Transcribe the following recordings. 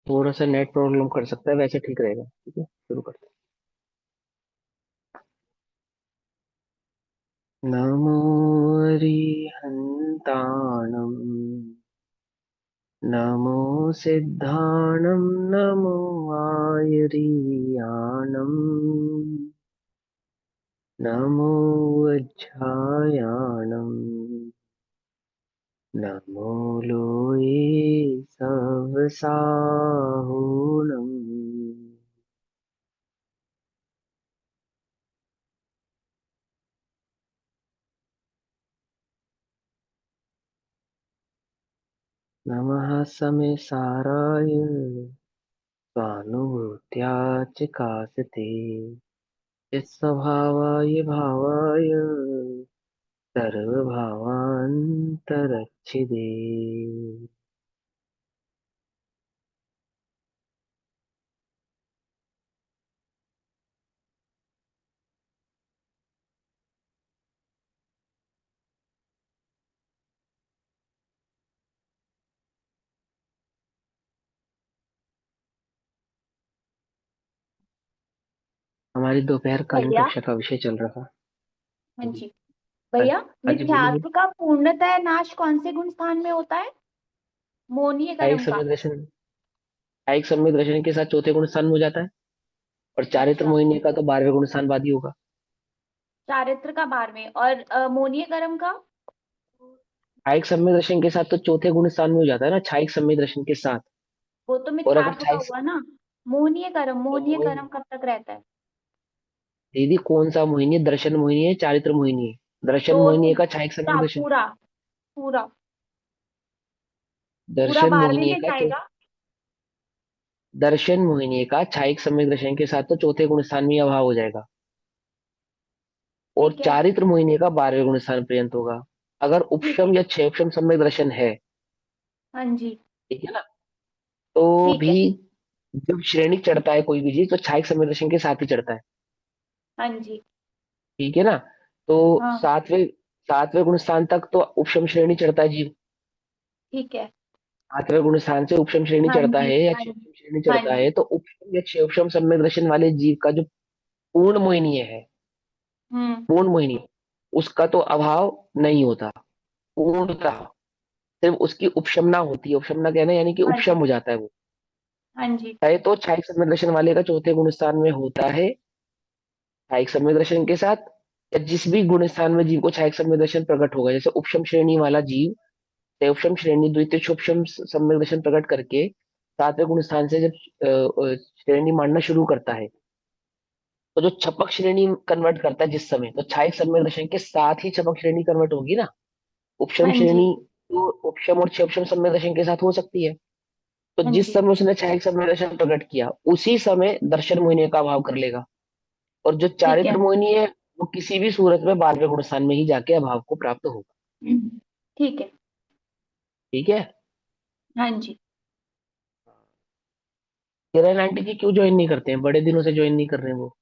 थोड़ा सा net problem कर सकता है, वैसे ठीक रहेगा। ठीक है, शुरू करते हैं। नमो अरिहंताणम, नमो सिद्धाणम, नमो आयरियाणम, नमो वज्रायाणम, नमो लोये सवसाहुणम। नमः समे साराय स्वानुभूत्या च कासते, चित्स्वभावाय भावाय सर्वभावान्तरच्छिदे। हमारी दोपहरकालीन भैया। कक्षा का विषय चल रहा। हाँ हाँ जी। जी। हाँ भैया, हाँ जी, बोलिए। मिथ्यात्व का पूर्णतः नाश कौन से गुण स्थान में होता है? मोनीय कायिक कर्म का। सम्यक दर्शन, कायिक सम्यक दर्शन के साथ चौथे गुण स्थान में हो जाता है। और चारित्र अच्छा। मोहिनी का तो 12वें गुण स्थान वादी होगा। चारित्र का 12वें और मोनीय कर्म का। कायिक सम्यक दर्शन के साथ तो चौथे गुण स्थान में हो जाता है ना, छायिक सम्यक दर्शन के साथ। वो तो और अगर मिथ्यात्व का छायिक, हुआ ना। मोनीय कर्म, तो मोनीय मोहिनी, कर्म कब तक रहता है? दीदी कौन सा मोहिनी है? दर्शन मोहिनी है, चारित्र मोहिनी है? दर्शन मोहिनी दोनों। का छायिक सम्यक पूरा दर्शन, पूरा। पूरा। पूरा दर्शन 12वें मोहिनी में का जाएगा। दर्शन मोहिनी का छायिक सम्यक दर्शन के साथ तो चौथे गुण स्थान में ही अभाव हो जाएगा। और ठीक है। चारित्र मोहिनी का 12वें गुण स्थान पर्यंत होगा। अगर ठीक है। उपशम या क्षेपशम सम्यक दर्शन है, हाँ जी। ठीक है ना, तो ठीक भी है। जब श्रेणी चढ़ता है कोई भी चीज तो छायिक सम्यक दर्शन के साथ ही चढ़ता है। हाँ जी। ठीक है ना। तो हाँ। सातवें सातवें गुण स्थान तक तो उपशम श्रेणी चढ़ता है जीव। ठीक है। सातवें गुण स्थान से उपशम श्रेणी हाँ चढ़ता जी। है या हाँ जी। क्षेपशम श्रेणी हाँ चढ़ता जी। है, तो उपशम या क्षेपशम सम्यक दर्शन वाले जीव का जो पूर्ण मोहिनीय है, हम्म। पूर्ण मोहिनी, उसका तो अभाव नहीं होता पूर्णतः। सिर्फ उसकी उपशमना होती है। उपशमना कहना यानी कि हाँ उपशम जी। हो जाता है वो। हाँ जी। है तो छायिक सम्यक दर्शन वाले का चौथे गुण स्थान में होता है। छायिक सम्यक दर्शन के साथ या जिस भी गुण स्थान में जीव को छायिक सम्यक दर्शन प्रकट होगा, जैसे उपशम श्रेणी वाला जीव उपशम श्रेणी द्वितीय उपशम सम्यक दर्शन प्रकट करके सातवें गुण स्थान से जब श्रेणी मांडना शुरू करता है, तो जो छपक श्रेणी कन्वर्ट करता है जिस समय, तो छायिक सम्यक दर्शन के साथ ही छपक श्रेणी कन्वर्ट होगी ना। उपशम हाँ जी। श्रेणी तो उपशम और क्षेपशम सम्यक दर्शन के साथ हो सकती है। तो हाँ जिस जी। समय उसने छायिक सम्यक दर्शन प्रकट किया उसी समय दर्शन मोहिनी का अभाव कर लेगा। और जो ठीक चारित्र है। मोहिनी है वो किसी भी सूरत में 12वें गुण स्थान में ही जाके अभाव को प्राप्त होगा। ठीक है। ठीक है। हाँ जी। किरण आंटी जी क्यों ज्वाइन नहीं करते हैं? बड़े दिनों से ज्वाइन नहीं कर रहे हैं वो।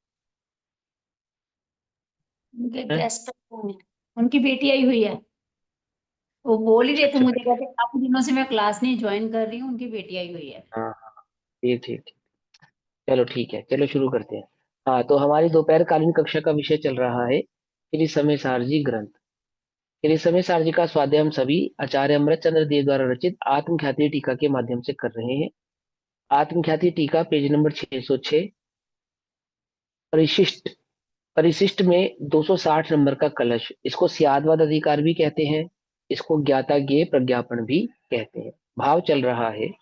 उनके हैं? गेस्ट उनकी बेटी आई हुई है। वो बोल ही अच्छा रहे थे अच्छा, मुझे, बेटी। कहते काफी दिनों से मैं क्लास नहीं ज्वाइन कर रही हूँ, उनकी बेटी आई हुई है। हाँ हाँ, ठीक ठीक ठीक। चलो ठीक है, चलो शुरू करते हैं। हाँ, तो हमारी दोपहरकालीन कक्षा का विषय चल रहा है श्री समय सारजी ग्रंथ। श्री समय सारजी का स्वाध्याय हम सभी आचार्य अमृत चंद्र देव द्वारा रचित आत्मख्याति टीका के माध्यम से कर रहे हैं। आत्मख्याति टीका पेज नंबर 606। परिशिष्ट, परिशिष्ट में 260 नंबर का कलश, इसको सियादवाद अधिकार भी कहते हैं, इसको ज्ञाता ज्ञेय प्रज्ञापन भी कहते हैं। भाव चल रहा है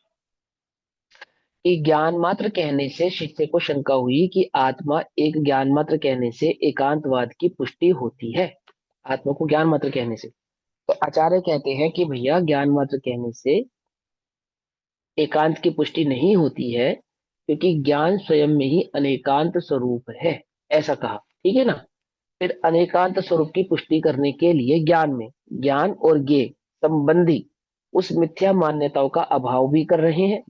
कि ज्ञान मात्र कहने से शिष्य को शंका हुई कि आत्मा एक ज्ञान मात्र कहने से एकांतवाद की पुष्टि होती है। आत्मा को ज्ञान मात्र कहने से, तो आचार्य कहते हैं कि भैया ज्ञान मात्र कहने से एकांत की पुष्टि नहीं होती है, क्योंकि ज्ञान स्वयं में ही अनेकांत स्वरूप है। ऐसा कहा, ठीक है ना। फिर अनेकांत स्वरूप की पुष्टि करने के लिए ज्ञान में ज्ञान और ज्ञेय संबंधी उस मिथ्या मान्यताओं का अभाव भी कर रहे हैं,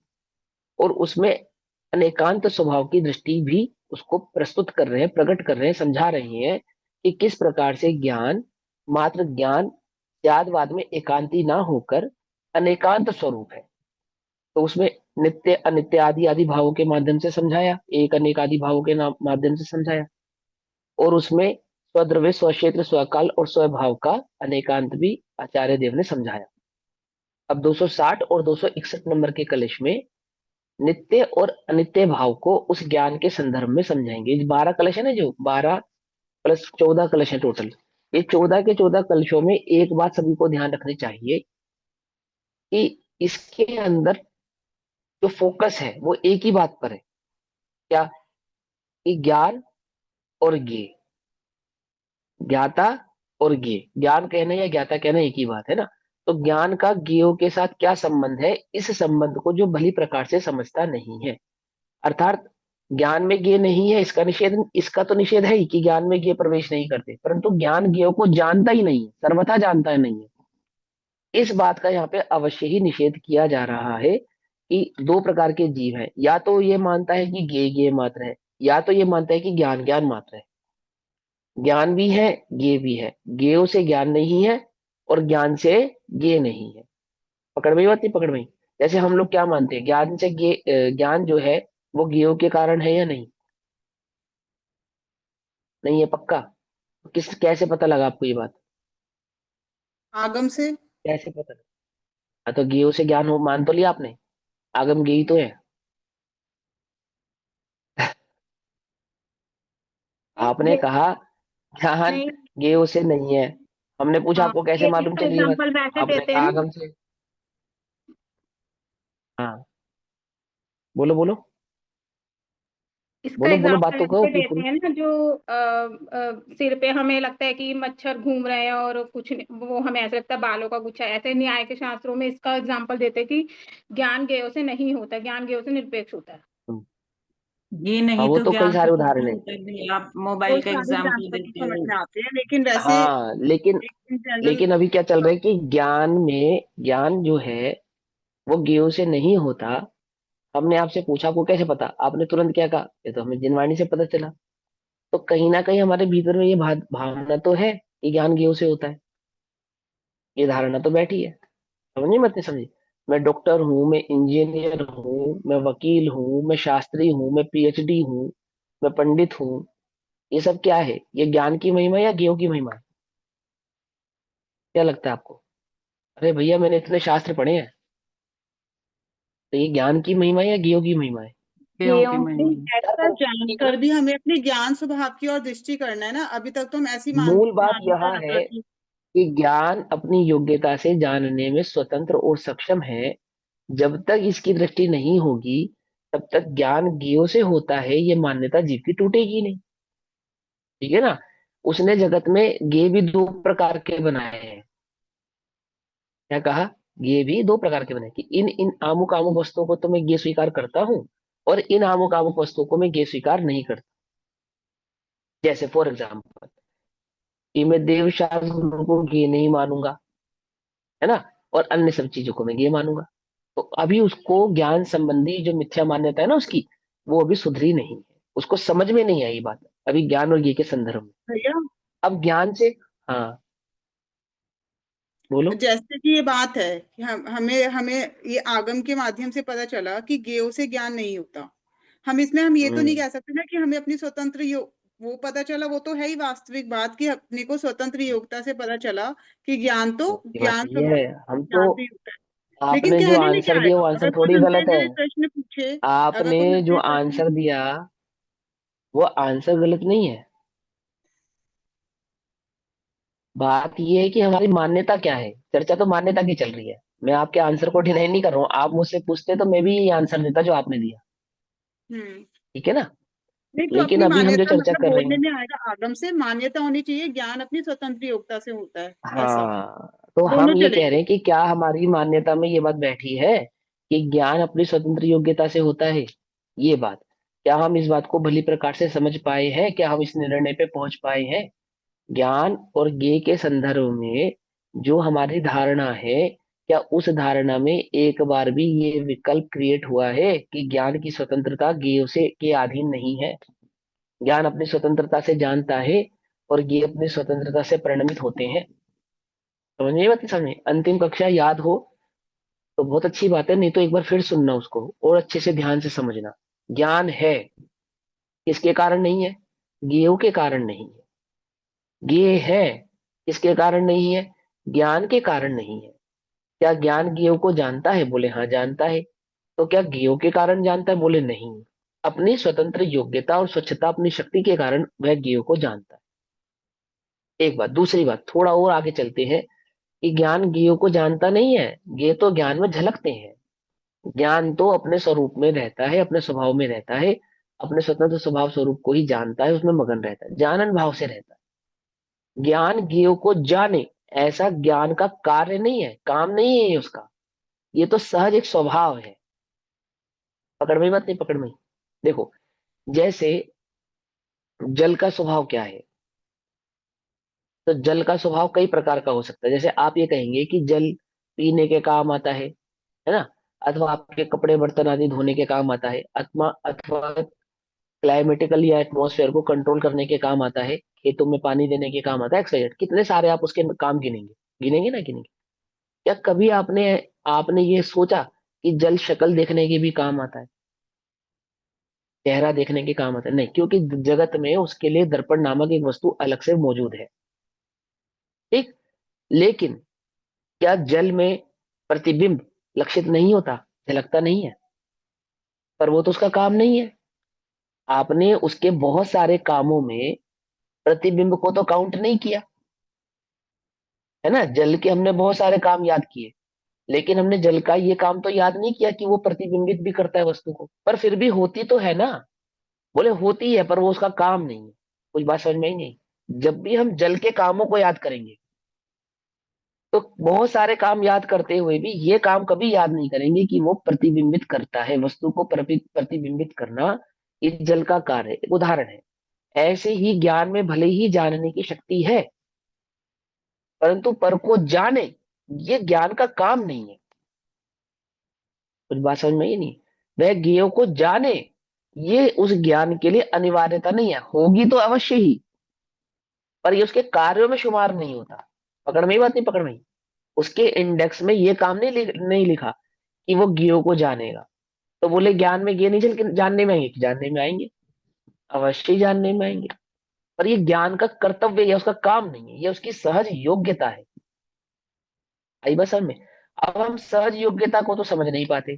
और उसमें अनेकांत स्वभाव की दृष्टि भी उसको प्रस्तुत कर रहे हैं, प्रकट कर रहे हैं, समझा रहे हैं कि किस प्रकार से ज्ञान, मात्र ज्ञान त्यागवाद में एकांती ना होकर अनेकांत स्वरूप है। तो उसमें नित्य अनित्य आदि आदि भावों के माध्यम से समझाया, एक अनेक आदि भावों के माध्यम से समझाया। और उसमें स्वद्रव्य स्वक्षेत्र स्वकाल और स्वभाव का अनेकांत भी आचार्य देव ने समझाया। अब 260 और 261 नंबर के कलश में नित्य और अनित्य भाव को उस ज्ञान के संदर्भ में समझाएंगे। 12 कलश है ना, जो 12 प्लस 14 कलश है टोटल। ये 14 के 14 कलशों में एक बात सभी को ध्यान रखनी चाहिए कि इसके अंदर जो फोकस है वो एक ही बात पर है। क्या? कि ज्ञान और ज्ञेय, ज्ञाता और ज्ञेय, ज्ञान कहना या ज्ञाता कहना एक ही बात है ना। तो ज्ञान का ज्ञेयों के साथ क्या संबंध है, इस संबंध को जो भली प्रकार से समझता नहीं है, अर्थात ज्ञान में ज्ञेय नहीं है, इसका निषेध, इसका तो निषेध है ही कि ज्ञान में ज्ञेय प्रवेश नहीं करते, परंतु ज्ञान ज्ञेयों को जानता ही नहीं है, सर्वथा जानता नहीं है। इस बात का यहाँ पे अवश्य ही निषेध किया जा रहा है कि दो प्रकार के जीव हैं, या तो ये मानता है कि ज्ञेय ज्ञेय मात्र है, या तो ये मानता है कि ज्ञान ज्ञान मात्र है। ज्ञान भी है, ज्ञेय भी है, ज्ञेयों से ज्ञान नहीं है और ज्ञान से ज्ञेय नहीं है। पकड़ में बात नहीं? पकड़ में। जैसे हम लोग क्या मानते हैं, ज्ञान से ज्ञान जो है वो ज्ञेयों के कारण है या नहीं? नहीं है पक्का? किस कैसे पता लगा आपको ये बात? आगम से। कैसे पता लगा? हाँ, तो ज्ञेयों से ज्ञान हो मान तो लिया आपने, आगम ज्ञेय तो है। आपने ये कहा ज्ञान नहीं। ज्ञेयों से नहीं है, हमने पूछा हाँ, आपको कैसे ये मालूम इसका चली ये बात? एग्जांपल वैसे आपने देते हैं कहा ना, आगम से। हाँ, बोलो बोलो, इसका बोलो बोलो, बात एग्जांपल तो कहो ऐसे देते पूरी। हैं ना, जो सिर पे हमें लगता है कि मच्छर घूम रहे हैं और कुछ वो हमें ऐसा लगता है बालों का गुच्छा, ऐसे न्याय के शास्त्रों में इसका एग्जांपल देते हैं कि ज्ञान ज्ञेयों से नहीं होता, ज्ञान ज्ञेयों से निरपेक्ष होता है। ये हाँ, नहीं वो तो तो कई ज्ञान तो सारे कुछ उदाहरण भी है। होता है भाई, आप वो मोबाइल का सारे एग्जाम्पल एग्जांपल देते समझ हो। में आते हैं, लेकिन वैसे हाँ, लेकिन इन जनरल। लेकिन अभी क्या चल रहा है कि ज्ञान में, ज्ञान जो है वो ज्ञेयों से नहीं होता। हमने आपसे पूछा आपको कैसे पता, आपने तुरंत क्या कहा, ये तो हमें जिनवाणी से पता चला। तो कहीं ना कहीं हमारे भीतर में ये भावना तो है कि ज्ञान ज्ञेयों से होता है, ये धारणा तो बैठी है। समझिए मत नहीं समझिए। मैं डॉक्टर हूँ, मैं इंजीनियर हूँ, मैं वकील हूँ, मैं शास्त्री हूँ, मैं पीएचडी हूँ, मैं पंडित हूँ, ये सब क्या है? ये ज्ञान की महिमा या ज्ञेयों की महिमा है? क्या लगता है आपको? अरे भैया मैंने इतने शास्त्र पढ़े हैं, तो ये ज्ञान की महिमा है या ज्ञेयों की महिमा है? ज्ञेयों की ज्ञेयों महिमा। ऐसा जानकर भी हमें अपने ज्ञान स्वभाव की ओर दृष्टि करना है ना, अभी तक तो हम ऐसी मूल बात यह मान्यता है रखा कि कि ज्ञान अपनी योग्यता से जानने में स्वतंत्र और सक्षम है। जब तक इसकी दृष्टि नहीं होगी तब तक ज्ञान ज्ञेयों से होता है, ये मान्यता जीव की टूटेगी नहीं। ठीक है ना? उसने जगत में ज्ञेय भी दो प्रकार के बनाए हैं। क्या कहा? ये भी दो प्रकार के बनाए कि इन इन आमुक आमुक वस्तुओं को तो मैं ज्ञेय स्वीकार करता हूँ, और इन आमुक आमुक वस्तुओं को मैं ज्ञेय स्वीकार नहीं करता। जैसे फॉर एग्जाम्पल कि मैं देव शास्त्र को ज्ञेय नहीं मानूंगा, है ना, और अन्य सब चीजों को मैं ज्ञेय मानूंगा। तो अभी उसको ज्ञान संबंधी जो मिथ्या मान्यता है ना उसकी, वो अभी सुधरी नहीं है, उसको समझ में नहीं आई बात अभी ज्ञान और ज्ञेय के संदर्भ में। भैया, अब ज्ञान से, हाँ बोलो। जैसे कि ये बात है कि हम हमें हमें ये आगम के माध्यम से पता चला कि ज्ञेयों से ज्ञान नहीं होता। हम ये तो नहीं हम्म, कह सकते ना कि हमें अपनी स्वतंत्र योग, वो पता चला, वो तो है ही वास्तविक बात कि अपने को स्वतंत्र योग्यता से पता चला कि ज्ञान तो ये बात ज्ञान सही स्वभाव है। हम तो, ज्ञान से ही होता है। लेकिन आपने जो कहने में क्या आंसर दिया आएगा, वो अगर आंसर कोई थोड़ी हमसे गलत है। जो प्रश्न पूछे, अगर आपने कोई जो हमसे प्रश्न। आंसर दिया वो आंसर गलत नहीं है। बात ये है कि हमारी मान्यता क्या है, चर्चा तो मान्यता की चल रही है। मैं आपके आंसर को डिनाई नहीं कर रहा हूँ, आप मुझसे पूछते तो मैं भी यही आंसर देता जो आपने दिया। हम्म। ठीक है ना? नहीं तो लेकिन अपनी अभी हम जो मान्यता चर्चा मतलब कर रहे बोलने हैं, में आएगा, आगम से मान्यता होनी चाहिए, ज्ञान अपनी स्वतंत्र योग्यता से होता है, ऐसा हाँ, तो दोनों हम ये कह रहे चलेंगे। हैं कि क्या हमारी मान्यता में ये बात बैठी है कि ज्ञान अपनी स्वतंत्र योग्यता से होता है? ये बात, क्या हम इस बात को भली प्रकार से समझ पाए हैं? क्या हम इस निर्णय पे पहुंच पाए हैं? ज्ञान और ज्ञेय के संदर्भ में जो हमारी धारणा है, क्या उस धारणा में एक बार भी ये विकल्प क्रिएट हुआ है कि ज्ञान की स्वतंत्रता ज्ञेय से के अधीन नहीं है? ज्ञान अपनी स्वतंत्रता से जानता है और ज्ञेय अपनी स्वतंत्रता से परिणमित होते हैं। समझ में बात? समझ में? अंतिम कक्षा याद हो तो बहुत अच्छी बात है, नहीं तो एक बार फिर सुनना उसको और अच्छे से ध्यान से समझना। ज्ञान है, किसके कारण नहीं है? ज्ञेय के कारण नहीं है। ज्ञेय है, किसके कारण नहीं है? ज्ञान के कारण नहीं है। क्या ज्ञान ज्ञेय को जानता है? बोले हाँ जानता है। तो क्या ज्ञेय के कारण जानता है? बोले नहीं। अपनी स्वतंत्र योग्यता और स्वच्छता, अपनी शक्ति के कारण वह ज्ञेय को जानता है। एक बात। दूसरी बात, थोड़ा और आगे चलते हैं कि ज्ञान ज्ञेय को जानता नहीं है। ज्ञेय तो ज्ञान में झलकते हैं। ज्ञान तो अपने स्वरूप में रहता है, अपने स्वभाव में रहता है, अपने स्वतंत्र स्वभाव स्वरूप को ही जानता है, उसमें मगन रहता है, जानन भाव से रहता है। ज्ञान ज्ञेय को जाने, ऐसा ज्ञान का कार्य नहीं है, काम नहीं है ये उसका। ये तो सहज एक स्वभाव है। पकड़ में बात नहीं? पकड़ में? देखो, जैसे जल का स्वभाव क्या है? तो जल का स्वभाव कई प्रकार का हो सकता है। जैसे आप ये कहेंगे कि जल पीने के काम आता है ना, अथवा आपके कपड़े बर्तन आदि धोने के काम आता है, अथवा क्लाइमेटिकल या एटमॉस्फेयर को कंट्रोल करने के काम आता है, खेतों में पानी देने के काम आता है, एक्सवाइजेड कितने सारे आप उसके काम गिनेंगे। गिनेंगे ना? गिनेंगे। क्या कभी आपने आपने ये सोचा कि जल शक्ल देखने के भी काम आता है, चेहरा देखने के काम आता है? नहीं, क्योंकि जगत में उसके लिए दर्पण नामक एक वस्तु अलग से मौजूद है। ठीक। लेकिन क्या जल में प्रतिबिंब लक्षित नहीं होता, झलकता नहीं है? पर वो तो उसका काम नहीं है। आपने उसके बहुत सारे कामों में प्रतिबिंब को तो काउंट नहीं किया, है ना। जल के हमने बहुत सारे काम याद किए, लेकिन हमने जल का ये काम तो याद नहीं किया कि वो प्रतिबिंबित भी करता है वस्तु को। पर फिर भी होती तो है ना। बोले होती है, पर वो उसका काम नहीं है। कुछ बात समझ में ही नहीं। जब भी हम जल के कामों को याद करेंगे, तो बहुत सारे काम याद करते हुए भी ये काम कभी याद नहीं करेंगे कि वो प्रतिबिंबित करता है, वस्तु को प्रतिबिंबित करना ये जल का कार्य है। एक उदाहरण है। ऐसे ही ज्ञान में भले ही जानने की शक्ति है, परंतु पर को जाने ये ज्ञान का काम नहीं है। कुछ बात समझ में ही नहीं। वह ज्ञेय को जाने ये उस ज्ञान के लिए अनिवार्यता नहीं है, होगी तो अवश्य ही, पर ये उसके कार्यों में शुमार नहीं होता। पकड़ में ही बात नहीं? पकड़ में ही। उसके इंडेक्स में ये काम नहीं लिखा कि वो ज्ञेय को जानेगा। तो बोले ज्ञान में ज्ञेय नहीं चल के जानने में आएंगे कि जानने में आएंगे? अवश्य ही जानने में आएंगे। पर ये ज्ञान का कर्तव्य या उसका काम नहीं है, ये उसकी सहज योग्यता है। आई बस में। अब हम सहज योग्यता को तो समझ नहीं पाते,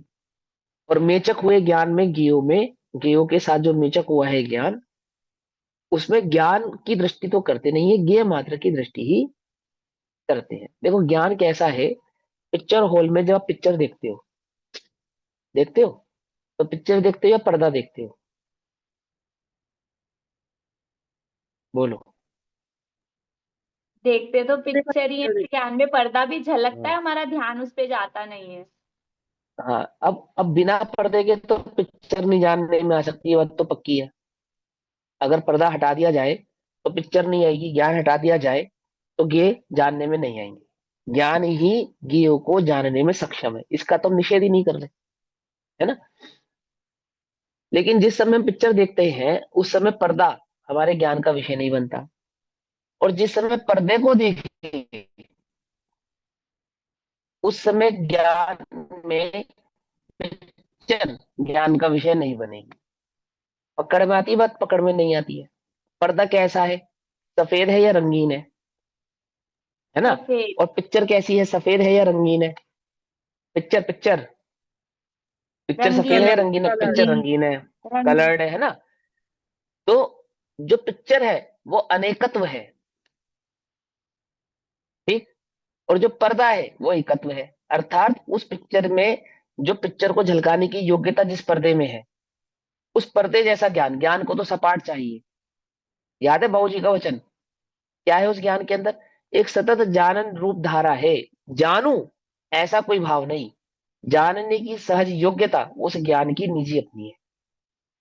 और मेचक हुए ज्ञान में ज्ञेयों के साथ जो मेचक हुआ है ज्ञान, उसमें ज्ञान की दृष्टि तो करते नहीं है, ज्ञेय मात्र की दृष्टि ही करते हैं। देखो ज्ञान कैसा है। पिक्चर हॉल में जब आप पिक्चर देखते हो तो पिक्चर देखते हो या पर्दा देखते हो? बोलो। देखते तो पिक्चर ही है, ज्ञान में पर्दा भी झलकता है, हाँ। हमारा ध्यान उस पे जाता नहीं है। हाँ, अब बिना पर्दे के तो पिक्चर नहीं जानने में आ सकती, ये बात तो पक्की है। अगर पर्दा हटा दिया जाए तो पिक्चर नहीं आएगी, ज्ञान हटा दिया जाए तो ज्ञेय जानने में नहीं आएंगे। ज्ञान ही ज्ञेय को जानने में सक्षम है, इसका तो हम निषेध ही नहीं कर रहे, है ना। लेकिन जिस समय हम पिक्चर देखते हैं उस समय पर्दा हमारे ज्ञान का विषय नहीं बनता, और जिस समय पर्दे को देखेंगे उस समय ज्ञान में पिक्चर ज्ञान का विषय नहीं बनेगी। पकड़ में आती है बात? पकड़ में नहीं आती है। पर्दा कैसा है? सफेद है या रंगीन है ना। सफेद। और पिक्चर कैसी है? सफेद है या रंगीन है? पिक्चर पिक्चर पिक्चर सफेद है या रंगीन। रंगीन है? पिक्चर रंगीन। रंगीन है, रंगीन। कलर्ड है ना। तो जो पिक्चर है वो अनेकत्व है, ठीक। और जो पर्दा है वो एकत्व है। अर्थात उस पिक्चर में जो पिक्चर को झलकाने की योग्यता जिस पर्दे में है, उस पर्दे जैसा ज्ञान, ज्ञान को तो सपाट चाहिए। याद है बाबूजी का वचन? क्या है उस ज्ञान के अंदर? एक सतत जानन रूप धारा है। जानू ऐसा कोई भाव नहीं, जानने की सहज योग्यता उस ज्ञान की निजी अपनी है।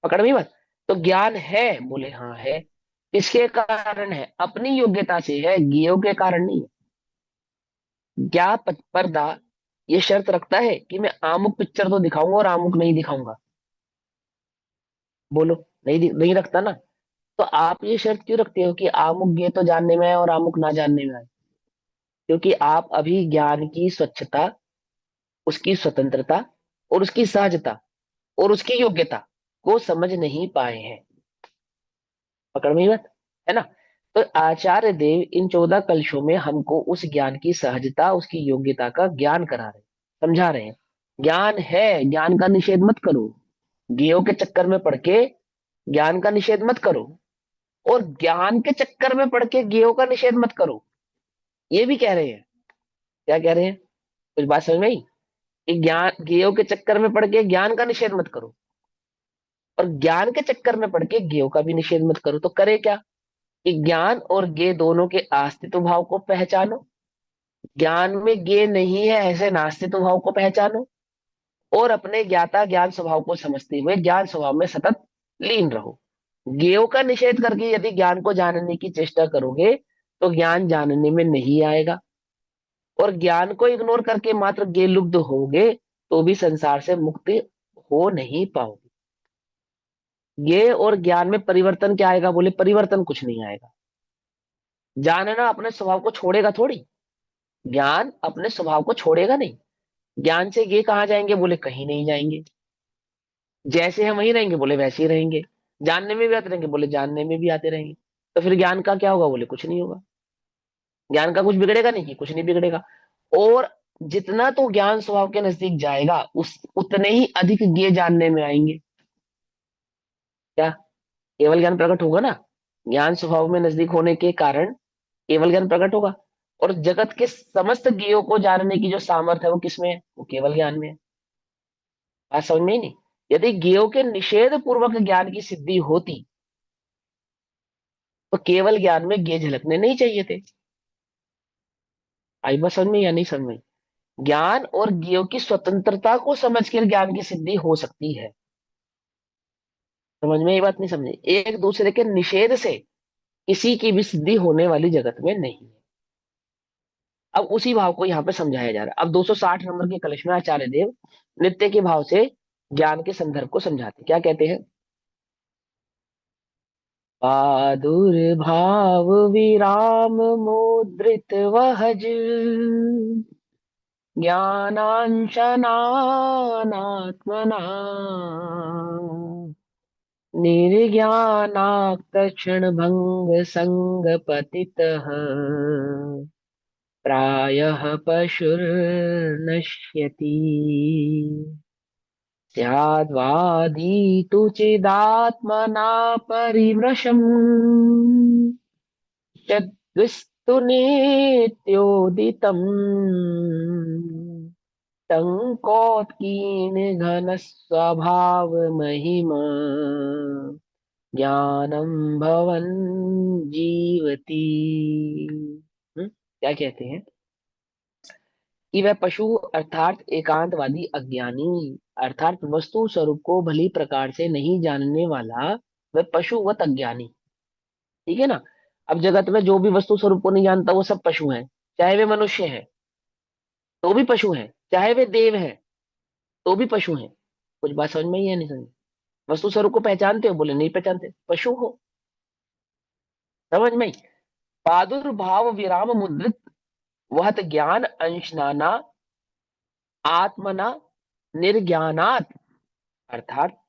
पकड़ में बात? तो ज्ञान है, बोले हाँ है। किसके कारण है? अपनी योग्यता से है, ज्ञेय के कारण नहीं है। क्या पर्दा ये शर्त रखता है कि मैं आमुक पिक्चर तो दिखाऊंगा और आमुक नहीं दिखाऊंगा? बोलो। नहीं रखता ना। तो आप ये शर्त क्यों रखते हो कि आमुक ये तो जानने में आए और आमुक ना जानने में आए? क्योंकि आप अभी ज्ञान की स्वच्छता उसकी स्वतंत्रता और उसकी सहजता और उसकी योग्यता को समझ नहीं पाए हैं। पकड़ में ही बात है ना। तो आचार्य देव इन 14 कलशों में हमको उस ज्ञान की सहजता, उसकी योग्यता का ज्ञान करा रहे, समझा रहे हैं। ज्ञान है, ज्ञान का निषेध मत करो। ज्ञेयों के चक्कर में पड़ के ज्ञान का निषेध मत करो, और ज्ञान के चक्कर में पड़ के ज्ञेयों का निषेध मत करो। ये भी कह रहे हैं। क्या कह रहे हैं? कुछ बात समझ में आई? कि ज्ञान, ज्ञेयों के चक्कर में पड़ के ज्ञान का निषेध मत करो, और ज्ञान के चक्कर में पड़ के ज्ञेयों का भी निषेध मत करो। तो करे क्या? कि ज्ञान और ज्ञेय दोनों के अस्तित्व भाव को पहचानो। ज्ञान में ज्ञेय नहीं है ऐसे नास्तित्व भाव को पहचानो, और अपने ज्ञाता ज्ञान स्वभाव को समझते हुए ज्ञान स्वभाव में सतत लीन रहो। ज्ञेयों का निषेध करके यदि ज्ञान को जानने की चेष्टा करोगे तो ज्ञान जानने में नहीं आएगा, और ज्ञान को इग्नोर करके मात्र ज्ञेय लुब्ध होगे तो भी संसार से मुक्त हो नहीं पाओगे। ज्ञेय और ज्ञान में परिवर्तन क्या आएगा? बोले परिवर्तन कुछ नहीं आएगा। जानना अपने स्वभाव को छोड़ेगा थोड़ी, ज्ञान अपने स्वभाव को छोड़ेगा नहीं। ज्ञान से ये कहाँ जाएंगे? बोले कहीं नहीं जाएंगे। जैसे हम वहीं रहेंगे, बोले वैसे ही रहेंगे। जानने में भी आते रहेंगे, बोले जानने में भी आते रहेंगे। तो फिर ज्ञान का क्या होगा? बोले कुछ नहीं होगा। ज्ञान का कुछ बिगड़ेगा नहीं, कि कुछ नहीं बिगड़ेगा। और जितना तो ज्ञान स्वभाव के नजदीक जाएगा उस उतने ही अधिक ज्ञेय जानने में आएंगे। क्या केवल ज्ञान प्रकट होगा ना? ज्ञान स्वभाव में नजदीक होने के कारण केवल ज्ञान प्रकट होगा, और जगत के समस्त ज्ञेयों को जानने की जो सामर्थ्य है वो किसमें है? वो केवल ज्ञान में है। बात समझ में ही नहीं। यदि ज्ञेयों के निषेध पूर्वक ज्ञान की सिद्धि होती तो केवल ज्ञान में ज्ञेय झलकने नहीं चाहिए थे। आई बात समझ में या नहीं समझ में? ज्ञान और ज्ञेयों की स्वतंत्रता को समझकर ज्ञान की सिद्धि हो सकती है। समझ में ये बात नहीं समझे? एक दूसरे के निषेध से किसी की भी सिद्धि होने वाली जगत में नहीं है। अब उसी भाव को यहाँ पे समझाया जा रहा है। अब 260 नंबर के कलश में आचार्य देव नित्य के भाव से ज्ञान के संदर्भ को समझाते। क्या कहते हैं? प्रादुर्भाव विराम मुद्रित वहज ज्ञानांशनात्मना निर्ज्ञानाक्त क्षण भंग संग पतितः प्रायः पशुर्नश्यति स्याद्वादीतु चिदात्मना परिवृशम् यद्विस्तु नित्योदितम् टङ्कोत्कीर्ण घन स्वभाव महिमा ज्ञानम भवन जीवती। क्या कहते हैं? कि वह पशु अर्थात एकांतवादी अज्ञानी, अर्थात वस्तु स्वरूप को भली प्रकार से नहीं जानने वाला, वह पशुवत अज्ञानी। ठीक है ना। अब जगत में जो भी वस्तु स्वरूप को नहीं जानता वो सब पशु हैं। चाहे वे मनुष्य हैं तो भी पशु हैं, चाहे वे देव हैं तो भी पशु हैं। कुछ बात समझ में ही है नहीं समझ? वस्तु स्वरूप को पहचानते हो? बोले नहीं पहचानते, पशु हो। समझ में? प्रादुर्भाव विराम मुद्रित वह ज्ञान अंशनाना आत्मना निर्ज्ञानात, अर्थात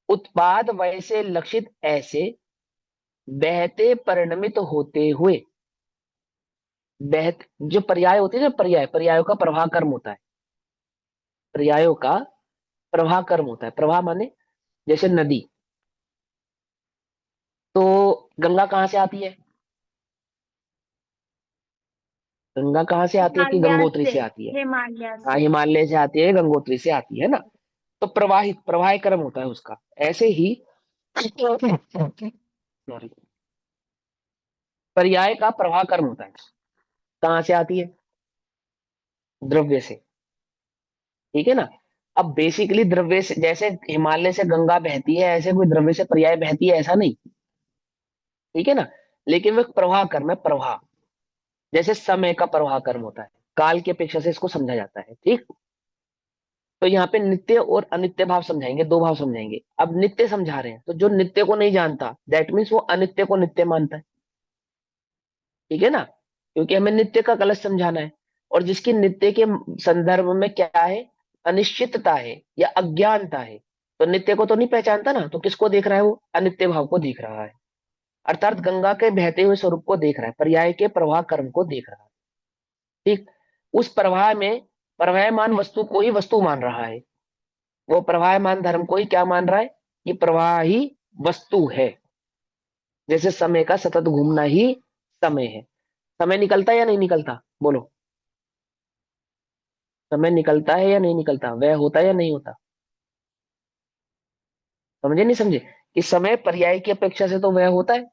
उत्पाद वैसे लक्षित ऐसे बहते परिणमित होते हुए, बहत जो पर्याय होते हैं ना, पर्यायों का प्रवाह कर्म होता है। पर्यायों का प्रवाह कर्म होता है। प्रवाह माने जैसे नदी, तो गंगा कहाँ से आती है? गंगा कहाँ से आती है? कि हिमालय गंगोत्री से से आती है। हिमालय हाँ, से हिमालय से आती है, गंगोत्री से आती है ना। तो प्रवाहित प्रवाह क्रम होता है उसका। ऐसे ही सॉरी, पर्याय का प्रवाह कर्म होता है। कहाँ से आती है? द्रव्य से। ठीक है ना। अब बेसिकली द्रव्य से, जैसे हिमालय से गंगा बहती है ऐसे कोई द्रव्य से पर्याय बहती है ऐसा नहीं। ठीक है ना। लेकिन वह प्रवाह कर्म है, प्रवाह। जैसे समय का प्रवाह कर्म होता है, काल की अपेक्षा से इसको समझा जाता है। ठीक। तो यहाँ पे नित्य और अनित्य भाव समझाएंगे, दो भाव समझाएंगे। अब नित्य समझा रहे हैं तो जो नित्य को नहीं जानता दैट मीन्स वो अनित्य को नित्य मानता है। ठीक है ना। क्योंकि हमें नित्य का कलश समझाना है, और जिसकी नित्य के संदर्भ में क्या है, अनिश्चितता है या अज्ञानता है। तो नित्य को तो नहीं पहचानता ना, तो किसको देख रहा है, वो अनित्य भाव को देख रहा है, अर्थात गंगा के बहते हुए स्वरूप को देख रहा है, पर्याय के प्रवाह कर्म को देख रहा है। ठीक, उस प्रवाह में प्रवाहमान वस्तु को ही वस्तु मान रहा है, वो प्रवाहमान धर्म को ही क्या मान रहा है, कि प्रवाह ही वस्तु है। जैसे समय का सतत घूमना ही समय है। समय निकलता है या नहीं निकलता, बोलो, समय निकलता है या नहीं निकलता, वह होता है या नहीं होता, समझे नहीं समझे, कि समय पर्याय की अपेक्षा से तो वह होता है,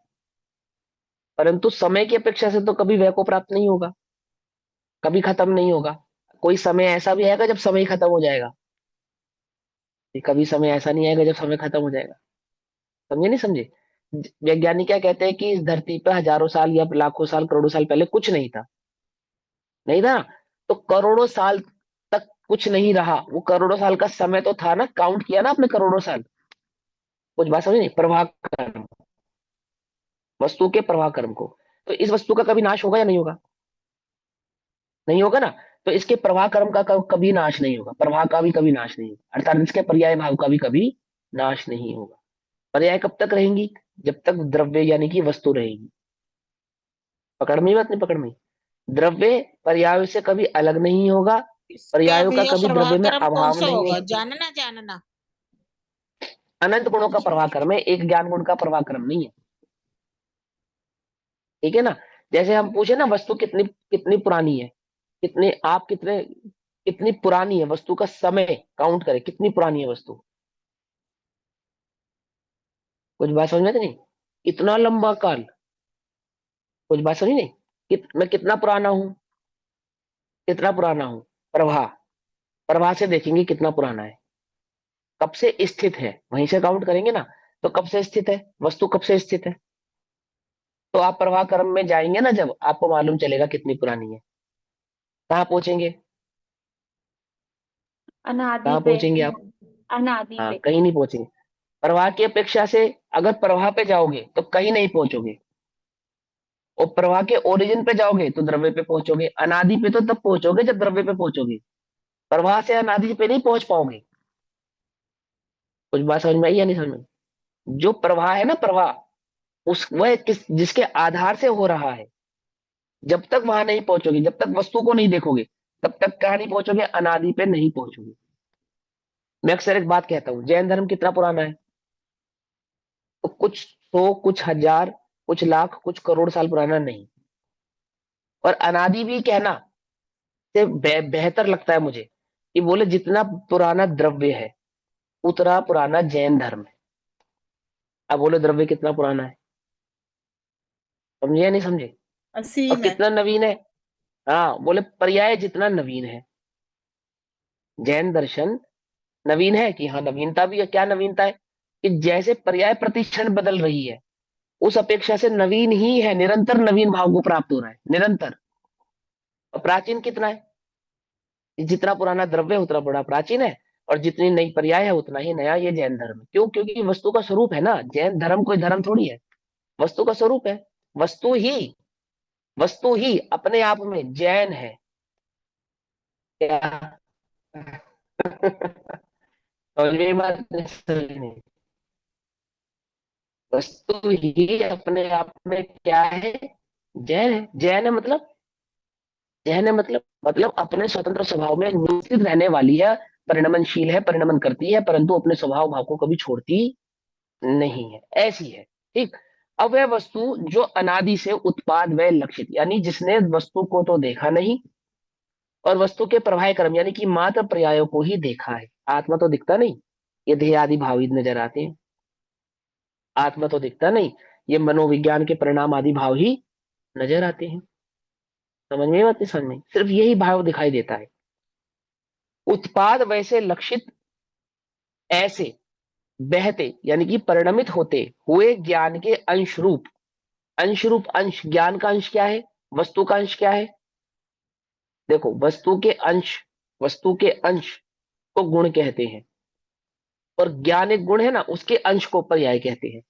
परंतु समय की अपेक्षा से तो कभी वह को प्राप्त नहीं होगा, कभी खत्म नहीं होगा। कोई समय ऐसा भी आएगा जब समय ही खत्म हो जाएगा, कि कभी समय ऐसा नहीं आएगा जब समय खत्म हो जाएगा। समझे नहीं समझे। वैज्ञानिक क्या कहते हैं कि इस धरती पर हजारों साल या लाखों साल करोड़ों साल पहले कुछ नहीं था, नहीं था ना? तो करोड़ों साल तक कुछ नहीं रहा, वो करोड़ों साल का समय तो था ना, काउंट किया ना आपने करोड़ों साल। कुछ बात समझ नहीं, प्रवाह कर्म, वस्तु के प्रवाह कर्म को। तो इस वस्तु का कभी नाश होगा या नहीं होगा, नहीं होगा ना। तो इसके प्रवाह कर्म का कभी नाश नहीं होगा, प्रवाह का भी कभी नाश नहीं होगा, अर्थात इसके पर्याय भाव का भी कभी नाश नहीं होगा। पर्याय कब तक रहेंगी, जब तक द्रव्य यानी कि वस्तु रहेगी। पकड़ में ही बात नहीं, पकड़ में ही। द्रव्य पर्याय से कभी अलग नहीं होगा, इसका पर्यायों का भैया कभी प्रवाह द्रव्य में कर्म कौन अभाव सा नहीं होगा, होगा। जानना जानना। अनंत गुणों का प्रवाह कर्म है, एक ज्ञान गुण का प्रवाह कर्म नहीं है, ठीक है ना। जैसे हम पूछे ना वस्तु कितनी कितनी पुरानी है, कितने आप कितने कितनी पुरानी है वस्तु का समय काउंट करें, कितनी पुरानी है वस्तु। कुछ बात समझ में आती नहीं, इतना लंबा काल, कुछ बात समझ नहीं, मैं कितना पुराना हूं, कितना पुराना हूं, प्रवाह, प्रवाह से देखेंगे कितना पुराना है, कब से स्थित है, वहीं से काउंट करेंगे ना। तो कब से स्थित है वस्तु, कब से स्थित है, तो आप प्रवाह क्रम में जाएंगे ना, जब आपको मालूम चलेगा कितनी पुरानी है। कहाँ पहुंचेंगे, अनादि कहाँ पे। पहुंचेंगे आप, अनादि हाँ पे। कहीं नहीं पहुंचेंगे। प्रवाह की अपेक्षा से अगर प्रवाह पे जाओगे तो कहीं नहीं पहुंचोगे, और प्रवाह के ओरिजिन पे जाओगे तो द्रव्य पे पहुंचोगे, अनादि पे तो तब पहुंचोगे जब द्रव्य पे पहुंचोगे, प्रवाह से अनादि पे नहीं पहुंच पाओगे। कुछ बात समझ में आई या नहीं समझ में। जो प्रवाह है ना, प्रवाह उस वह किस जिसके आधार से हो रहा है, जब तक वहां नहीं पहुंचोगे, जब तक वस्तु को नहीं देखोगे, तब तक कहां नहीं पहुंचोगे, अनादि पे नहीं पहुंचोगे। मैं अक्सर एक बात कहता हूं, जैन धर्म कितना पुराना है, तो कुछ सौ, कुछ हजार, कुछ लाख, कुछ करोड़ साल पुराना नहीं। और अनादि भी कहना से बेहतर लगता है मुझे, कि बोले जितना पुराना द्रव्य है उतना पुराना जैन धर्म है। अब बोले द्रव्य कितना पुराना है, समझे या नहीं समझे। और असीम है। कितना नवीन है, हाँ बोले पर्याय जितना नवीन है। जैन दर्शन नवीन है कि हाँ, नवीनता भी है, क्या नवीनता है, कि जैसे पर्याय प्रतिक्षण बदल रही है, उस अपेक्षा से नवीन ही है, निरंतर नवीन भाव को प्राप्त हो रहा है, निरंतर। और प्राचीन कितना है, जितना पुराना द्रव्य उतना बड़ा प्राचीन है, और जितनी नई पर्याय है उतना ही नया ये जैन धर्म है। क्यों, क्योंकि वस्तु का स्वरूप है ना, जैन धर्म कोई धर्म थोड़ी है, वस्तु का स्वरूप है। वस्तु ही, वस्तु ही अपने आप में जैन है, क्या समझ में बात नहीं, समझ नहीं। वस्तु ही अपने आप में क्या है, जैन है। जैन है मतलब, जैन है मतलब अपने स्वतंत्र स्वभाव में निश्चित रहने वाली है, परिणमनशील है, परिणमन करती है, परंतु अपने स्वभाव भाव को कभी छोड़ती नहीं है, ऐसी है। ठीक। अब वह वस्तु जो अनादि से उत्पाद व लक्षित, यानी जिसने वस्तु को तो देखा नहीं, और वस्तु के प्रवाह क्रम यानी कि मात्र पर्यायों को ही देखा है, आत्मा तो दिखता नहीं, ये देह आदि भाव ही नजर आते हैं, आत्मा तो दिखता नहीं, ये मनोविज्ञान के परिणाम आदि भाव ही नजर आते हैं। समझ में बात नहीं, समझ में, सिर्फ यही भाव दिखाई देता है। उत्पाद वैसे लक्षित ऐसे बहते यानी कि परिणमित होते हुए ज्ञान के अंश रूप, अंश रूप, अंश, ज्ञान का अंश क्या है, वस्तु का अंश क्या है, देखो वस्तु के अंश, वस्तु के अंश को गुण कहते हैं, और ज्ञान एक गुण है ना, उसके अंश को पर्याय कहते हैं।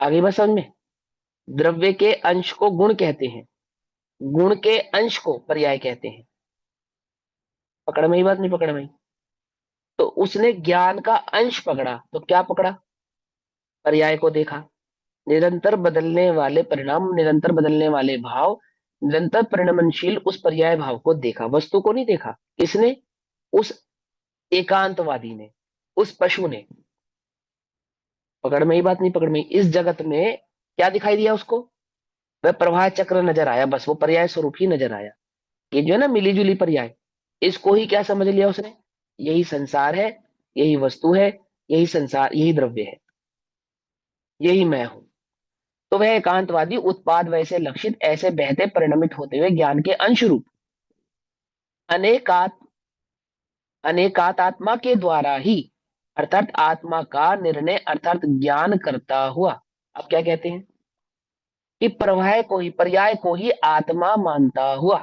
आगे बात समझ में, द्रव्य के अंश को गुण कहते हैं, गुण के अंश को पर्याय कहते हैं। पकड़ में ही बात, नहीं पकड़ में ही? तो उसने ज्ञान का अंश पकड़ा, तो क्या पकड़ा? पर्याय को देखा। निरंतर बदलने वाले परिणाम, निरंतर बदलने वाले भाव, निरंतर परिणमनशील उस पर्याय भाव को देखा, वस्तु को नहीं देखा। किसने? उस एकांतवादी ने, उस पशु ने। पकड़ में ही बात, नहीं पकड़ में ही? इस जगत में क्या दिखाई दिया उसको? वह प्रवाह चक्र नजर आया, बस वो पर्याय स्वरूप ही नजर आया। ये जो है ना मिली जुली पर्याय, इसको ही क्या समझ लिया उसने? यही संसार है, यही वस्तु है, यही संसार, यही द्रव्य है, यही मैं हूं। तो वह एकांतवादी उत्पाद वैसे लक्षित ऐसे बहते परिणमित होते हुए ज्ञान के अंश रूप अनेकात अनेकात्मा के द्वारा ही, अर्थात आत्मा का निर्णय अर्थात ज्ञान करता हुआ, अब क्या कहते हैं कि प्रवाह को ही, पर्याय को ही आत्मा मानता हुआ,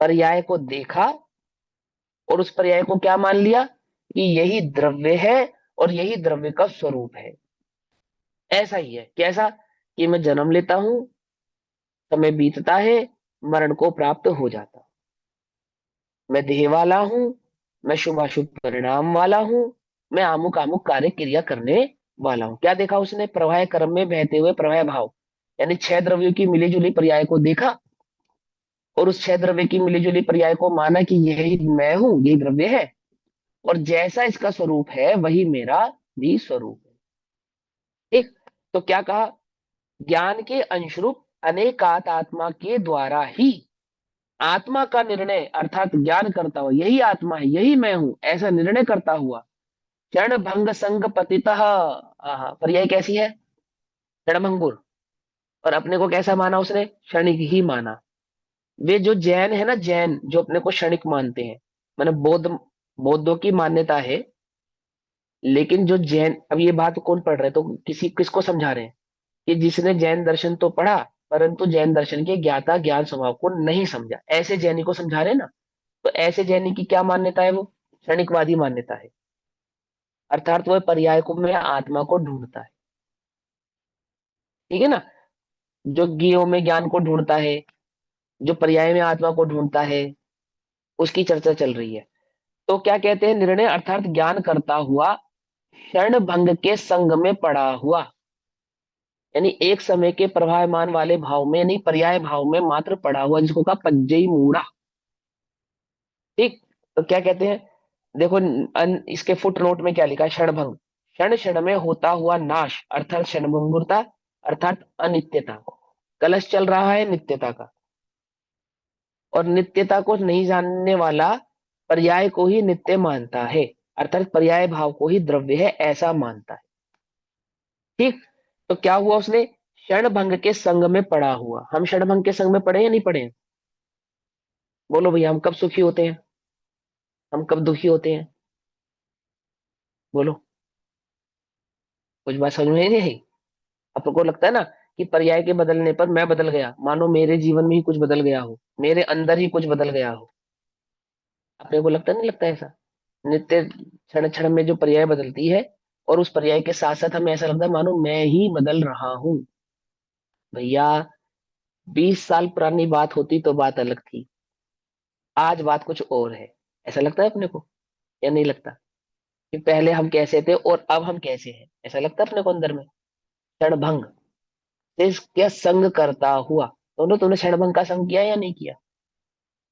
पर्याय को देखा और उस पर्याय को क्या मान लिया कि यही द्रव्य है और यही द्रव्य का स्वरूप है। ऐसा ही है। कैसा? कि मैं जन्म लेता हूं, समय बीतता है, मरण को प्राप्त हो जाता हूं। मैं देह वाला हूं, मैं शुभाशुभ परिणाम वाला हूं, मैं आमुक आमुक कार्य क्रिया करने वाला हूं। क्या देखा उसने? प्रवाह क्रम में बहते हुए प्रवाह भाव, यानी छह द्रव्यों की मिलीजुली पर्याय को देखा और उस छह द्रव्य की मिलीजुली पर्याय को माना कि यही मैं हूं, यही द्रव्य है, और जैसा इसका स्वरूप है वही मेरा भी स्वरूप है। ठीक? तो क्या कहा? ज्ञान के अंशरूप अनेकात आत्मा के द्वारा ही आत्मा का निर्णय अर्थात ज्ञान करता हुआ, यही आत्मा है, यही मैं हूं, ऐसा निर्णय करता हुआ क्षण भंग संग पतितः, पर्याय कैसी है? क्षणभंगुर। और अपने को कैसा माना उसने? क्षणिक ही माना। वे जो जैन है ना, जैन जो अपने को क्षणिक मानते हैं, मैंने बौद्धों की मान्यता है, लेकिन जो जैन, अब ये बात कौन पढ़ रहे हैं तो किसको समझा रहे हैं? कि जिसने जैन दर्शन तो पढ़ा परंतु जैन दर्शन के ज्ञाता ज्ञान स्वभाव को नहीं समझा, ऐसे जैनी को समझा रहे हैं ना। तो ऐसे जैनी की क्या मान्यता है? वो क्षणिकवादी मान्यता है, अर्थात वह पर्याय को में आत्मा को ढूंढता है। ठीक है ना? जो ज्ञेयों में ज्ञान को ढूंढता है, जो पर्याय में आत्मा को ढूंढता है, उसकी चर्चा चल रही है। तो क्या कहते हैं? निर्णय अर्थात ज्ञान करता हुआ क्षण भंग के संग में पड़ा हुआ, यानी एक समय के प्रभावमान वाले भाव में, यानी पर्याय भाव में मात्र पड़ा हुआ, जिसको कहा पज्जई मूढ़ा। ठीक? तो क्या कहते हैं? देखो इसके फुट नोट में क्या लिखा है? क्षणभंग, क्षण क्षण में होता हुआ नाश अर्थात क्षणभंगुरता, अर्थात अनित्यता। कलश चल रहा है नित्यता का, और नित्यता को नहीं जानने वाला पर्याय को ही नित्य मानता है, अर्थात पर्याय भाव को ही द्रव्य है ऐसा मानता है। ठीक? तो क्या हुआ? उसने क्षण भंग के संग में पड़ा हुआ। हम क्षण भंग के संग में पड़े या नहीं पड़े? बोलो भैया, हम कब सुखी होते हैं, हम कब दुखी होते हैं? बोलो, कुछ बात समझ में नहीं आई? आपको लगता है ना कि पर्याय के बदलने पर मैं बदल गया, मानो मेरे जीवन में ही कुछ बदल गया हो, मेरे अंदर ही कुछ बदल गया हो। अपने को लगता नहीं लगता ऐसा? नित्य क्षण क्षण में जो पर्याय बदलती है, और उस पर्याय के साथ साथ हमें ऐसा लगता है मानो मैं ही बदल रहा हूं। भैया, 20 साल पुरानी बात होती तो बात अलग थी, आज बात कुछ और है। ऐसा लगता है अपने को या नहीं लगता? कि पहले हम कैसे थे और अब हम कैसे हैं? ऐसा लगता है अपने को अंदर में? क्षणभंग से क्या संग करता हुआ, दोनों तुमने क्षणभंग का संग किया या नहीं किया?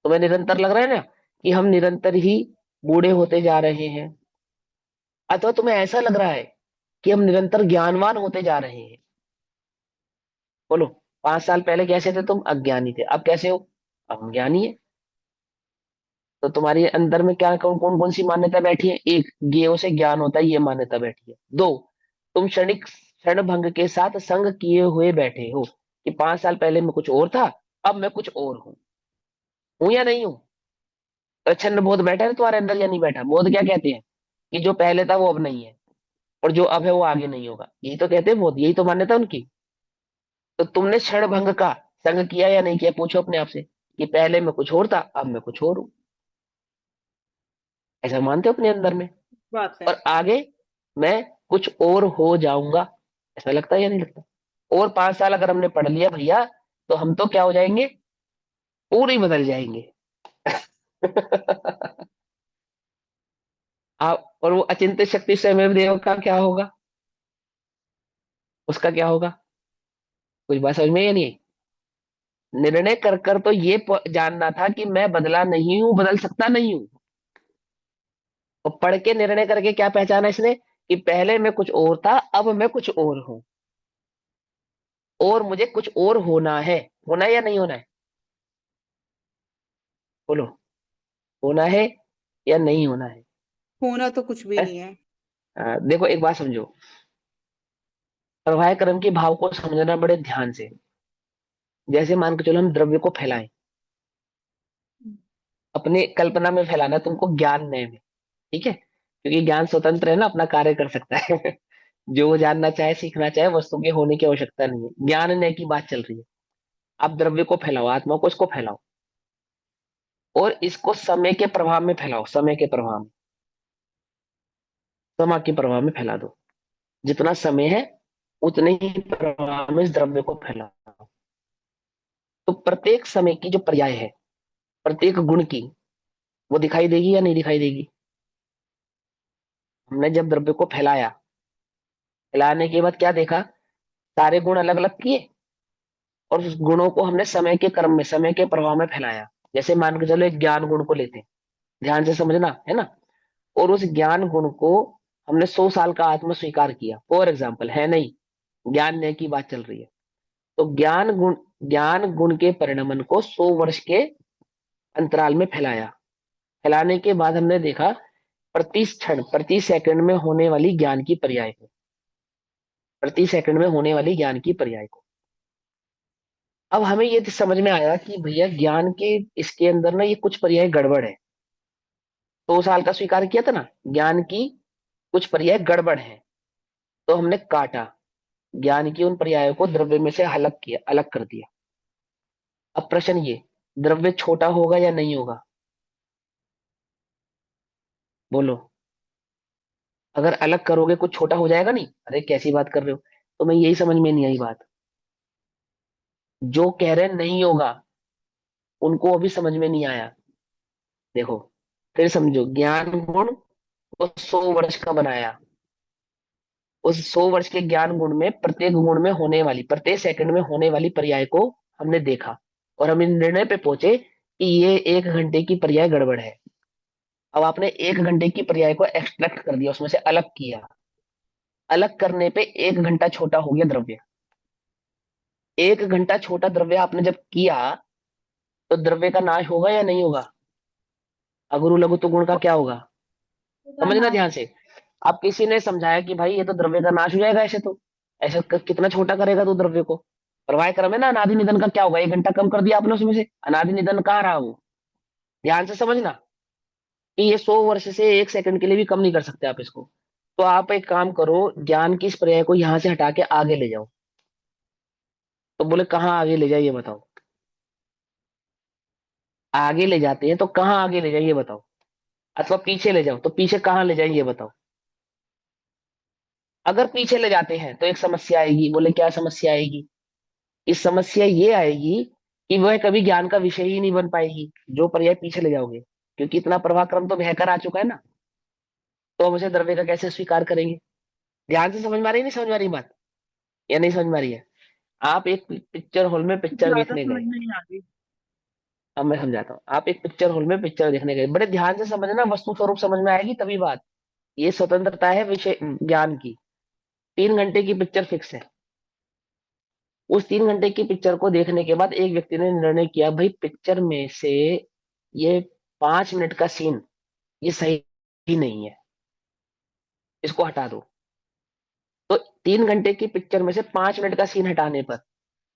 तुम्हें निरंतर लग रहा है ना कि हम निरंतर ही बूढ़े होते जा रहे हैं, अथवा तुम्हें ऐसा लग रहा है कि हम निरंतर ज्ञानवान होते जा रहे हैं? बोलो, 5 साल पहले कैसे थे तुम? अज्ञानी थे। अब कैसे हो? अब हम ज्ञानी है। तो तुम्हारे अंदर में क्या, कौन कौन कौन सी मान्यता बैठी है? एक, ज्ञेयों से ज्ञान होता है, ये मान्यता बैठी है। दो, तुम क्षणिक क्षण भंग के साथ संग किए हुए बैठे हो कि 5 साल पहले मैं कुछ और था, अब मैं कुछ और हूं या नहीं हूं? प्रच्छन्न बोध बैठा है तुम्हारे अंदर या नहीं बैठा? बोध क्या कहते हैं? कि जो पहले था वो अब नहीं है, और जो अब है वो आगे नहीं होगा, यही तो कहते हैं बोध, यही तो मान्यता उनकी। तो तुमने क्षण भंग का संग किया या नहीं किया? पूछो अपने आप से कि पहले मैं कुछ और था, अब मैं कुछ और हूं। ऐसा मानते हो अपने अंदर में? बात है। और आगे मैं कुछ और हो जाऊंगा, ऐसा लगता है या नहीं लगता? और 5 साल अगर हमने पढ़ लिया भैया, तो हम तो क्या हो जाएंगे? पूरे ही बदल जाएंगे। आप और वो अचिंत्य शक्ति स्वयं देव का क्या होगा, उसका क्या होगा? कुछ बात समझ में या नहीं? निर्णय कर कर तो ये जानना था कि मैं बदला नहीं हूं, बदल सकता नहीं हूं। और पढ़ के निर्णय करके क्या पहचाना इसने कि पहले मैं कुछ और था, अब मैं कुछ और हूं, और मुझे कुछ और होना है या नहीं होना है? बोलो, होना है या नहीं होना है? होना तो कुछ भी है? नहीं है। देखो एक बात समझो, प्रवाह क्रम के भाव को समझना बड़े ध्यान से। जैसे मान के चलो हम द्रव्य को फैलाएं, अपने कल्पना में फैलाना है तुमको, ज्ञान नय में, ठीक है, क्योंकि ज्ञान स्वतंत्र है ना, अपना कार्य कर सकता है। जो वो जानना चाहे सीखना चाहे, वस्तु के होने की आवश्यकता नहीं है, ज्ञान नय की बात चल रही है। आप द्रव्य को फैलाओ, आत्मा को, इसको फैलाओ, और इसको समय के प्रभाव में फैलाओ, समय के प्रभाव में, समय के प्रभाव में फैला दो। जितना समय है उतने ही प्रभाव में इस द्रव्य को फैलाओ। तो प्रत्येक समय की जो पर्याय है, प्रत्येक गुण की, वो दिखाई देगी या नहीं दिखाई देगी? हमने जब द्रव्य को फैलाया, फैलाने के बाद क्या देखा, सारे गुण अलग अलग किए, और उस गुणों को हमने समय के क्रम में, समय के प्रभाव में फैलाया। जैसे मान के चलो एक ज्ञान गुण को लेते हैं, ध्यान से समझना है ना, और उस ज्ञान गुण को हमने 100 साल का आत्म स्वीकार किया, फॉर एग्जाम्पल, है नहीं, ज्ञान न्याय की बात चल रही है। तो ज्ञान गुण के परिणमन को 100 वर्ष के अंतराल में फैलाया। फैलाने के बाद हमने देखा प्रति क्षण, प्रति सेकंड में होने वाली ज्ञान की पर्याय को, प्रति सेकंड में होने वाली ज्ञान की पर्याय को। अब हमें ये समझ में आया कि भैया ज्ञान के इसके अंदर ना ये कुछ पर्याय गड़बड़ है। 100 साल का स्वीकार किया था ना, ज्ञान की कुछ पर्याय गड़बड़ है, तो हमने काटा, ज्ञान की उन पर्यायों को द्रव्य में से अलग किया, अलग कर दिया। अब प्रश्न ये, द्रव्य छोटा होगा या नहीं होगा? बोलो, अगर अलग करोगे कुछ छोटा हो जाएगा नहीं? अरे कैसी बात कर रहे हो, तो मैं यही समझ में नहीं आई बात। जो कह रहे नहीं होगा उनको अभी समझ में नहीं आया। देखो फिर समझो, ज्ञान गुण को 100 वर्ष का बनाया, उस 100 वर्ष के ज्ञान गुण में प्रत्येक गुण में होने वाली, प्रत्येक सेकंड में होने वाली पर्याय को हमने देखा, और हम इन निर्णय पे पहुंचे कि ये 1 घंटे की पर्याय गड़बड़ है। अब आपने 1 घंटे की पर्याय को एक्सट्रैक्ट कर दिया, उसमें से अलग किया, अलग करने पे 1 घंटा छोटा हो गया द्रव्य। 1 घंटा छोटा द्रव्य आपने जब किया, तो द्रव्य का नाश होगा या नहीं होगा? अगुरु लघु तो गुण का क्या होगा? समझना ध्यान से। अब किसी ने समझाया कि भाई ये तो द्रव्य का नाश हो जाएगा ऐसे, तो ऐसे कितना छोटा करेगा तू द्रव्य को? प्रवाह क्रम है ना, अनादि निधन का क्या होगा? 1 घंटा कम कर दिया आपने उसमें से, अनादि निधन कहाँ रहा वो? ध्यान से समझना कि ये 100 वर्ष से 1 सेकंड के लिए भी कम नहीं कर सकते आप इसको। तो आप एक काम करो, ज्ञान की इस पर्याय को यहां से हटा के आगे ले जाओ। तो बोले कहाँ आगे ले जाए ये बताओ? आगे ले जाते हैं तो कहाँ आगे ले जाए ये बताओ? अथवा पीछे ले जाओ तो पीछे कहाँ ले जाए ये बताओ? अगर पीछे ले जाते हैं तो एक समस्या आएगी। बोले क्या समस्या आएगी? इस समस्या ये आएगी कि वह कभी ज्ञान का विषय ही नहीं बन पाएगी, जो पर्याय पीछे ले जाओगे, क्योंकि इतना प्रवाह क्रम तो बहकर आ चुका है ना। तो हम उसे द्रव्य का कैसे स्वीकार करेंगे? ध्यान से समझ में आ रही, नहीं समझ में आ रही बात, या नहीं समझ में आ रही है? आप एक पिक्चर हॉल में पिक्चर ज्यादा देखने समझ गए। नहीं आ रही। अब मैं समझाता हूँ, आप एक पिक्चर हॉल में पिक्चर देखने गए, बड़े ध्यान से समझना, वस्तु स्वरूप समझ में आएगी तभी बात। ये स्वतंत्रता है विषय ज्ञान की। 3 घंटे की पिक्चर फिक्स है। उस 3 घंटे की पिक्चर को देखने के बाद एक व्यक्ति ने निर्णय किया, भाई पिक्चर में से ये 5 मिनट का सीन ये सही ही नहीं है, इसको हटा दो। तो 3 घंटे की पिक्चर में से 5 मिनट का सीन हटाने पर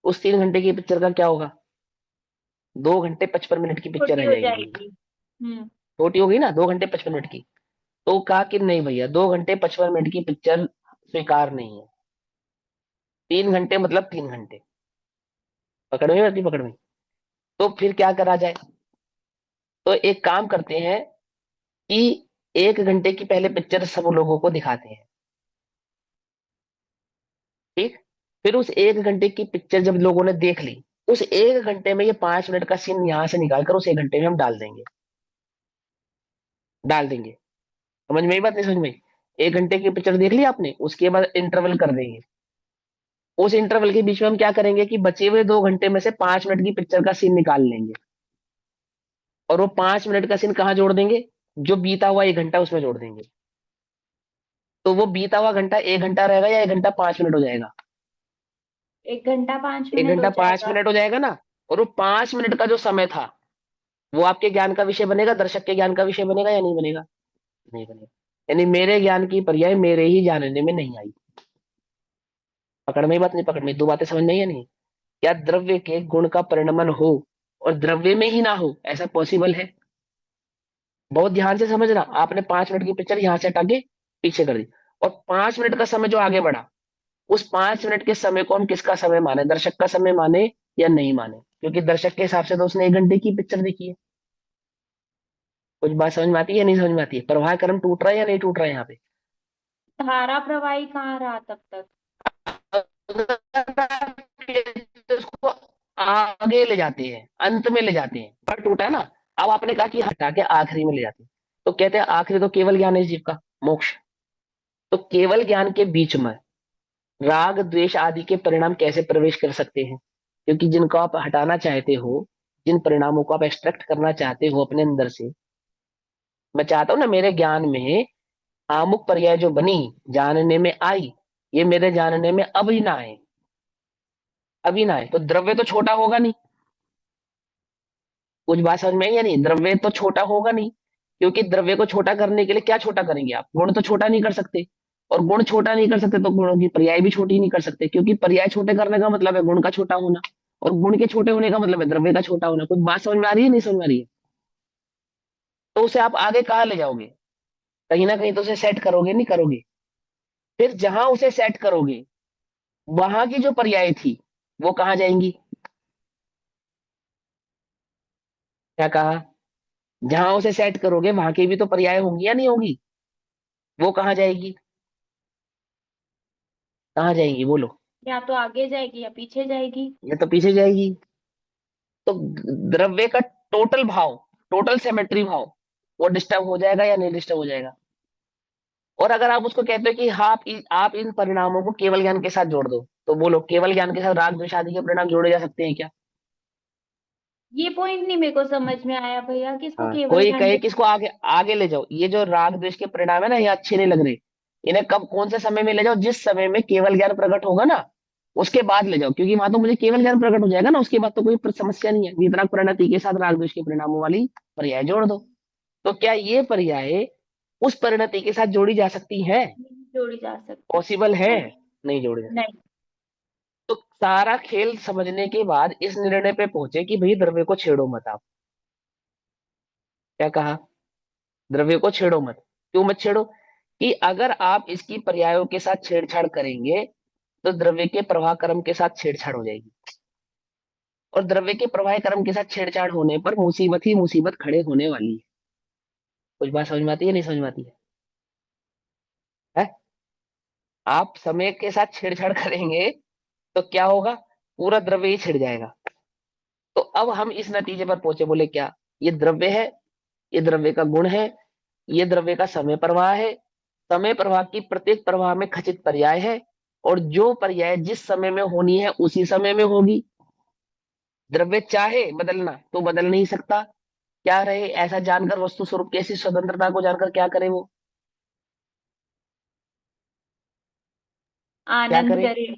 उस 3 घंटे की पिक्चर का क्या होगा? 2 घंटे 55 मिनट की पिक्चर छोटी रह हो जाएगी। जाएगी। छोटी होगी ना, 2 घंटे 55 मिनट की। तो कहा कि नहीं भैया, 2 घंटे 55 मिनट की पिक्चर स्वीकार नहीं है। 3 घंटे मतलब 3 घंटे। पकड़ में बाकी, पकड़ में। तो फिर क्या करा जाए? तो एक काम करते हैं कि 1 घंटे की पहले पिक्चर सब लोगों को दिखाते हैं, ठीक। फिर उस 1 घंटे की पिक्चर जब लोगों ने देख ली, उस 1 घंटे में ये 5 मिनट का सीन यहां से निकाल कर उस 1 घंटे में हम डाल देंगे। समझ में आई बात, नहीं समझ में आई? 1 घंटे की पिक्चर देख ली आपने, उसके बाद इंटरवल कर देंगे। उस इंटरवल के बीच में हम क्या करेंगे कि बचे हुए 2 घंटे में से 5 मिनट की पिक्चर का सीन निकाल लेंगे, और वो 5 मिनट का सीन कहाँ जोड़ देंगे, जो बीता हुआ 1 घंटा उसमें जोड़ देंगे। तो वो बीता हुआ घंटा 1 घंटा रहेगा या 1 घंटा 5 मिनट हो जाएगा? 1 घंटा 5 मिनट हो 1 घंटा 5 जाएगा। मिनट हो जाएगा ना। और वो 5 मिनट का जो समय था वो आपके ज्ञान का विषय बनेगा, दर्शक के ज्ञान का विषय बनेगा या नहीं बनेगा? नहीं बनेगा। यानी मेरे ज्ञान की पर्याय मेरे ही जानने में नहीं आई। पकड़ में ही बात नहीं पकड़ में, दो बातें समझ नहीं है नहीं? क्या द्रव्य के गुण का परिणमन हो और द्रव्य में ही ना हो, ऐसा पॉसिबल है? बहुत ध्यान से समझना। आपने 5 मिनट की पिक्चर यहां से हटा के पीछे कर दी, और 5 मिनट का समय जो आगे बढ़ा, उस 5 मिनट के समय को हम किसका समय माने, दर्शक का समय माने या नहीं माने? क्योंकि दर्शक के हिसाब से तो उसने 1 घंटे की पिक्चर देखी है। कुछ बात समझ में आती है या नहीं समझ में आती है? प्रवाह क्रम टूट रहा है या नहीं टूट रहा है यहाँ पे? धारा प्रवाही कहाँ रहा तब तक? उसको आगे ले जाते हैं, अंत में ले जाते हैं, पर टूटा ना। अब आपने कहा कि हटा के आखिरी में ले जाते हैं, तो कहते हैं आखिरी तो केवल ज्ञान है इस जीव का, मोक्ष। तो केवल ज्ञान के बीच में राग द्वेष आदि के परिणाम कैसे प्रवेश कर सकते हैं? क्योंकि जिनको आप हटाना चाहते हो, जिन परिणामों को आप एक्सट्रैक्ट करना चाहते हो अपने अंदर से, मैं चाहता हूं ना मेरे ज्ञान में आमुक पर्याय जो बनी, जानने में आई, ये मेरे जानने में अभी ना आए, अभी ना आए। तो द्रव्य तो छोटा होगा नहीं। कुछ बात समझ में आई या नहीं? द्रव्य तो छोटा होगा नहीं, क्योंकि द्रव्य को छोटा करने के लिए क्या छोटा करेंगे आप? गुण तो छोटा नहीं कर सकते, और गुण छोटा नहीं कर सकते तो गुणों की पर्याय भी छोटी नहीं कर सकते, क्योंकि पर्याय छोटे करने का मतलब है गुण का छोटा होना, और गुण के छोटे होने का मतलब है द्रव्य का छोटा होना। कुछ बात समझ में आ रही है नहीं समझ में आ रही है? तो उसे आप आगे कहाँ ले जाओगे? कहीं ना कहीं तो उसे सेट करोगे, नहीं करोगे? फिर जहां उसे सेट करोगे, वहां की जो पर्याय थी वो कहाँ जाएंगी? क्या कहा? जहां उसे सेट करोगे वहां की भी तो पर्याय होंगी या नहीं होगी? वो कहाँ जाएगी? कहाँ जाएंगी बोलो? या तो आगे जाएगी या पीछे जाएगी। ये तो पीछे जाएगी। तो द्रव्य का टोटल भाव, टोटल सेमेट्री भाव, वो डिस्टर्ब हो जाएगा या नहीं डिस्टर्ब हो जाएगा? और अगर आप उसको कहते हो कि हाँ आप इन परिणामों को केवल ज्ञान के साथ जोड़ दो, तो बोलो केवल ज्ञान के साथ राग द्वेष आदि के परिणाम जोड़े जा सकते हैं क्या? ये पॉइंट नहीं मेरे को समझ में आया भैया कि इसको हाँ, केवल कोई ज्ञान कहे के। कि इसको आगे आगे ले जाओ, ये जो राग द्वेष के परिणाम है ना, ये अच्छे नहीं लग रहे, इन्हें कब कौन से समय में ले जाओ? जिस समय में केवल ज्ञान प्रकट होगा ना, उसके बाद ले जाओ, क्योंकि वहां तो मुझे केवल ज्ञान प्रकट हो जाएगा ना, उसके बाद तो कोई समस्या नहीं है। वितरक परिणति के साथ राग द्वेष के परिणामों वाली पर्याय जोड़ दो। तो क्या ये पर्याय उस परिणति के साथ जोड़ी जा सकती है? नहीं जोड़ी जा सकती। पॉसिबल है? नहीं जोड़ी जा सकती। नहीं। तो सारा खेल समझने के बाद इस निर्णय पे पहुंचे कि भाई द्रव्य को छेड़ो मत आप। क्या कहा? द्रव्य को छेड़ो मत। क्यों मत छेड़ो? कि अगर आप इसकी पर्यायों के साथ छेड़छाड़ करेंगे तो द्रव्य के प्रवाह क्रम के साथ छेड़छाड़ हो जाएगी, और द्रव्य के प्रवाह क्रम के साथ छेड़छाड़ होने पर मुसीबत ही मुसीबत खड़े होने वाली है। कुछ बात समझ में आती है नहीं समझ में आती है? आप समय के साथ छेड़छाड़ करेंगे तो क्या होगा? पूरा द्रव्य ही छिड़ जाएगा। तो अब हम इस नतीजे पर पहुंचे, बोले क्या ये द्रव्य है, ये द्रव्य का गुण है, ये द्रव्य का समय प्रवाह है, समय प्रवाह की प्रत्येक प्रवाह में खचित पर्याय है, और जो पर्याय जिस समय में होनी है उसी समय में होगी। द्रव्य चाहे बदलना तो बदल नहीं सकता। क्या रहे ऐसा जानकर वस्तु स्वरूप की ऐसी स्वतंत्रता को जानकर क्या करे वो? क्या आनंद करे? करे।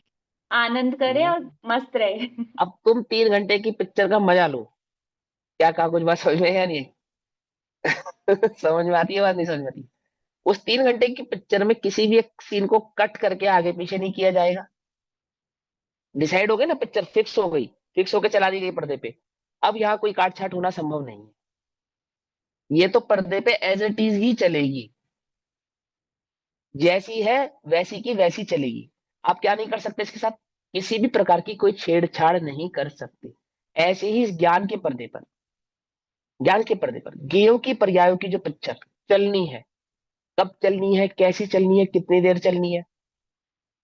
आनंद करे और मस्त रहे। अब तुम 3 घंटे की पिक्चर का मजा लो। क्या कहा? कुछ बात समझ में है या नहीं? समझ में आती है बात नहीं समझ में आती? उस 3 घंटे की पिक्चर में किसी भी एक सीन को कट करके आगे पीछे नहीं किया जाएगा। डिसाइड हो गई ना, पिक्चर फिक्स हो गई, फिक्स होकर चला दी गई पर्दे पे। अब यहाँ कोई काट छाट होना संभव नहीं है। ये तो पर्दे पे एज इट इज ही चलेगी, जैसी है वैसी की वैसी चलेगी। आप क्या नहीं कर सकते इसके साथ? किसी भी प्रकार की कोई छेड़छाड़ नहीं कर सकते। ऐसे ही इस ज्ञान के पर्दे पर, ज्ञान के पर्दे पर ज्ञेयों की पर्यायों की जो पिक्चर चलनी है, कब चलनी है, कैसी चलनी है, कितनी देर चलनी है,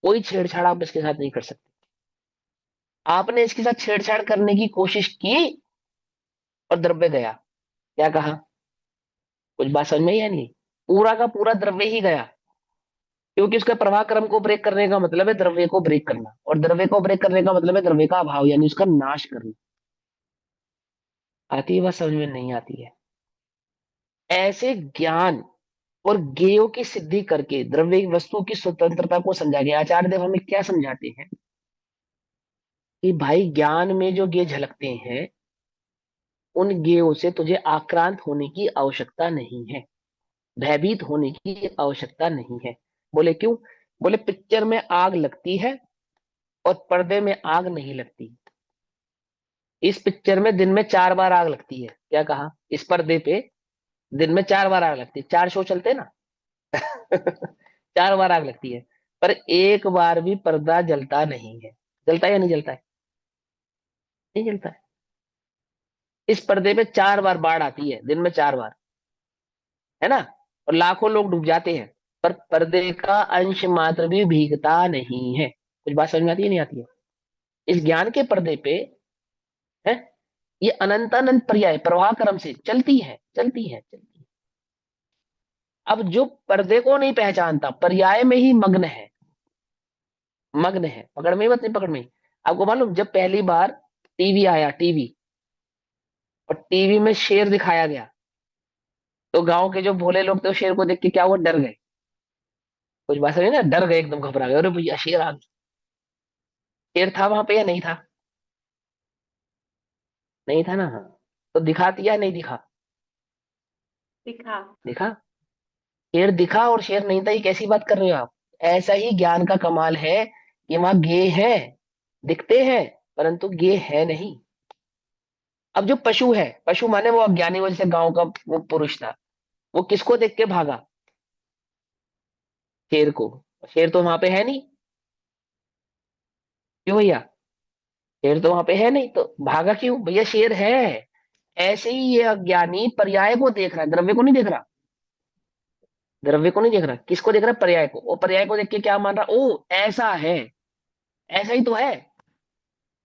कोई छेड़छाड़ आप इसके साथ नहीं कर सकते। आपने इसके साथ छेड़छाड़ करने की कोशिश की और द्रव्य गया, क्या कहा? कुछ बात समझ में आई या नहीं? पूरा का पूरा द्रव्य ही गया, क्योंकि उसके प्रवाह क्रम को ब्रेक करने का मतलब है द्रव्य को ब्रेक करना, और द्रव्य को ब्रेक करने का मतलब है द्रव्य का अभाव यानी उसका नाश करना। आती है बात समझ में? नहीं आती है? ऐसे ज्ञान और ज्ञेयों की सिद्धि करके द्रव्य वस्तु की स्वतंत्रता को समझा गया। आचार्य देव हमें क्या समझाते हैं कि भाई ज्ञान में जो ज्ञेय झलकते हैं उन ज्ञेयों से तुझे आक्रांत होने की आवश्यकता नहीं है, भयभीत होने की आवश्यकता नहीं है। बोले क्यों? बोले पिक्चर में आग लगती है और पर्दे में आग नहीं लगती। इस पिक्चर में दिन में 4 बार आग लगती है, क्या कहा? इस पर्दे पे दिन में 4 बार आग लगती है, 4 शो चलते हैं ना। 4 बार आग लगती है, पर एक बार भी पर्दा जलता नहीं है। जलता है या नहीं जलता है? नहीं जलता है। इस पर्दे पे 4 बार बाढ़ आती है, दिन में 4 बार, है ना, और लाखों लोग डूब जाते हैं, पर पर्दे का अंश मात्र भी भीगता नहीं है। कुछ बात समझ में आती है नहीं आती है? इस ज्ञान के पर्दे पे है ये अनंत अनंत पर्याय प्रवाह क्रम से चलती है चलती है चलती है। अब जो पर्दे को नहीं पहचानता पर्याय में ही मग्न है, मग्न है, पकड़ में ही, मत नहीं पकड़ में ही। आपको मालूम जब पहली बार टीवी आया, टीवी, और टीवी में शेर दिखाया गया, तो गांव के जो भोले लोग थे वो शेर को देख के क्या हुआ? डर गए। कुछ बात समझे ना? डर गए, एकदम घबरा गए, अरे भैया शेर आ गया। शेर था वहां पे या नहीं था? नहीं था ना, हाँ। तो दिखा दिया नहीं दिखा? दिखा। दिखा। शेर दिखा और शेर नहीं था, ये कैसी बात कर रहे हो आप? ऐसा ही ज्ञान का कमाल है कि वहां गे है, दिखते हैं, परंतु गे है नहीं। अब जो पशु है, पशु माने वो अज्ञानी, वो जैसे गांव का वो पुरुष था, वो किसको देख के भागा? शेर को। शेर तो वहां पे है नहीं, क्यों भैया? शेर तो वहां पे है नहीं, तो भागा क्यों? भैया शेर है। ऐसे ही ये अज्ञानी पर्याय को देख रहा है, द्रव्य को नहीं देख रहा। द्रव्य को नहीं देख रहा, किसको देख रहा है? पर्याय को। वो पर्याय को देख के क्या मान रहा? ओ ऐसा है, ऐसा ही तो है।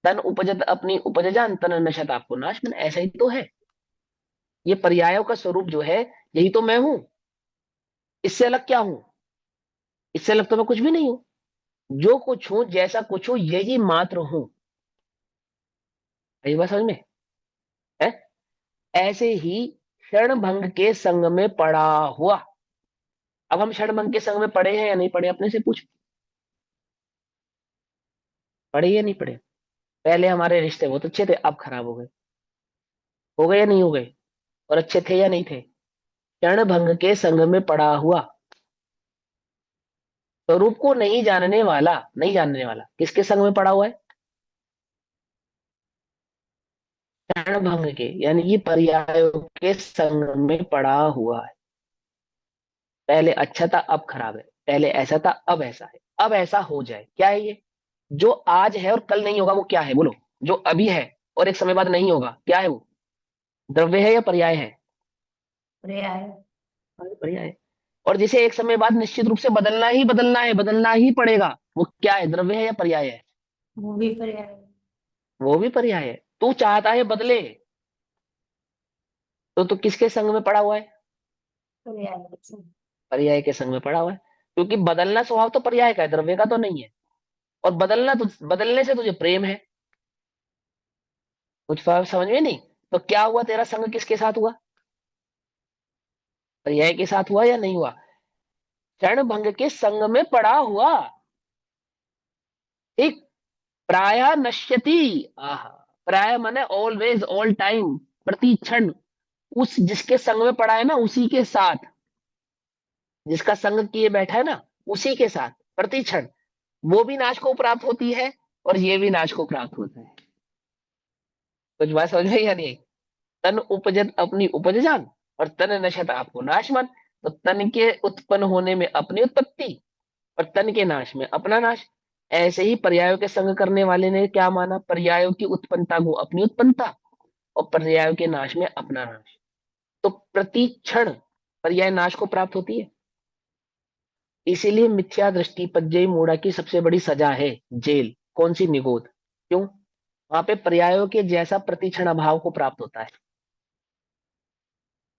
तन उपजत अपनी उपज जान तन नशत आपको नाश, मन ऐसा ही तो है। ये पर्यायों का स्वरूप जो है यही तो मैं हूं। इससे अलग क्या हूं? इससे अलग तो मैं कुछ भी नहीं हूं। जो कुछ हूं, जैसा कुछ हूं, यही मात्र हूं। यही बात समझ में है? ऐसे ही क्षण भंग के संग में पड़ा हुआ। अब हम क्षण भंग के संग में पड़े हैं या नहीं पड़े? अपने से पूछ, पड़े या नहीं पड़े? पहले हमारे रिश्ते बहुत अच्छे थे, अब खराब हो गए या नहीं हो गए? और अच्छे थे या नहीं थे? क्षण भंग के संग में पड़ा हुआ, स्वरूप को नहीं जानने वाला, नहीं जानने वाला किसके संग में पड़ा हुआ है? क्षण भंग के यानी कि पर्यायों के संग में पड़ा हुआ है। पहले अच्छा था अब खराब है, पहले ऐसा था अब ऐसा है, अब ऐसा हो जाए, क्या है ये? जो आज है और कल नहीं होगा वो क्या है? बोलो। जो अभी है और एक समय बाद नहीं होगा, क्या है वो? द्रव्य है या पर्याय है? पर्याय। अरे पर्याय है। और जिसे एक समय बाद निश्चित रूप से बदलना ही बदलना है, बदलना ही पड़ेगा, वो क्या है? द्रव्य है या पर्याय है? वो भी पर्याय। वो भी पर्याय है। तू चाहता है बदले, तो तू किसके संग में पड़ा हुआ है? पर्याय। पर्याय के संग में पड़ा हुआ है, क्योंकि बदलना स्वभाव तो पर्याय का है, द्रव्य का तो नहीं है। और बदलना तो, बदलने से तुझे प्रेम है। कुछ समझ में नहीं? तो क्या हुआ? तेरा संग किसके साथ हुआ? पर्याय के साथ हुआ या नहीं हुआ? क्षण भंग के संग में पड़ा हुआ। ठीक। प्राय नश्यति। आहा। प्राय माने ऑलवेज, ऑल टाइम, प्रति क्षण। उस जिसके संग में पड़ा है ना, उसी के साथ, जिसका संग किए बैठा है ना, उसी के साथ प्रति क्षण वो भी नाश को प्राप्त होती है और ये भी नाश को प्राप्त होता है। कुछ बात समझ में या नहीं? तन उपजत अपनी उपज जान और तन नशत आपको नाश मन। तो तन के उत्पन्न होने में अपनी उत्पत्ति और तन के नाश में अपना नाश। ऐसे ही पर्यायों के संग करने वाले ने क्या माना? पर्यायों की उत्पन्नता को अपनी उत्पन्नता और पर्यायों के नाश में अपना नाश। तो प्रति क्षण पर्याय नाश को प्राप्त होती है। इसीलिए मिथ्या दृष्टि पज्जयी मूढ़ा की सबसे बड़ी सजा है जेल। कौन सी? निगोद। क्यों? वहां पे पर्यायों के जैसा प्रतिक्षण अभाव को प्राप्त होता है।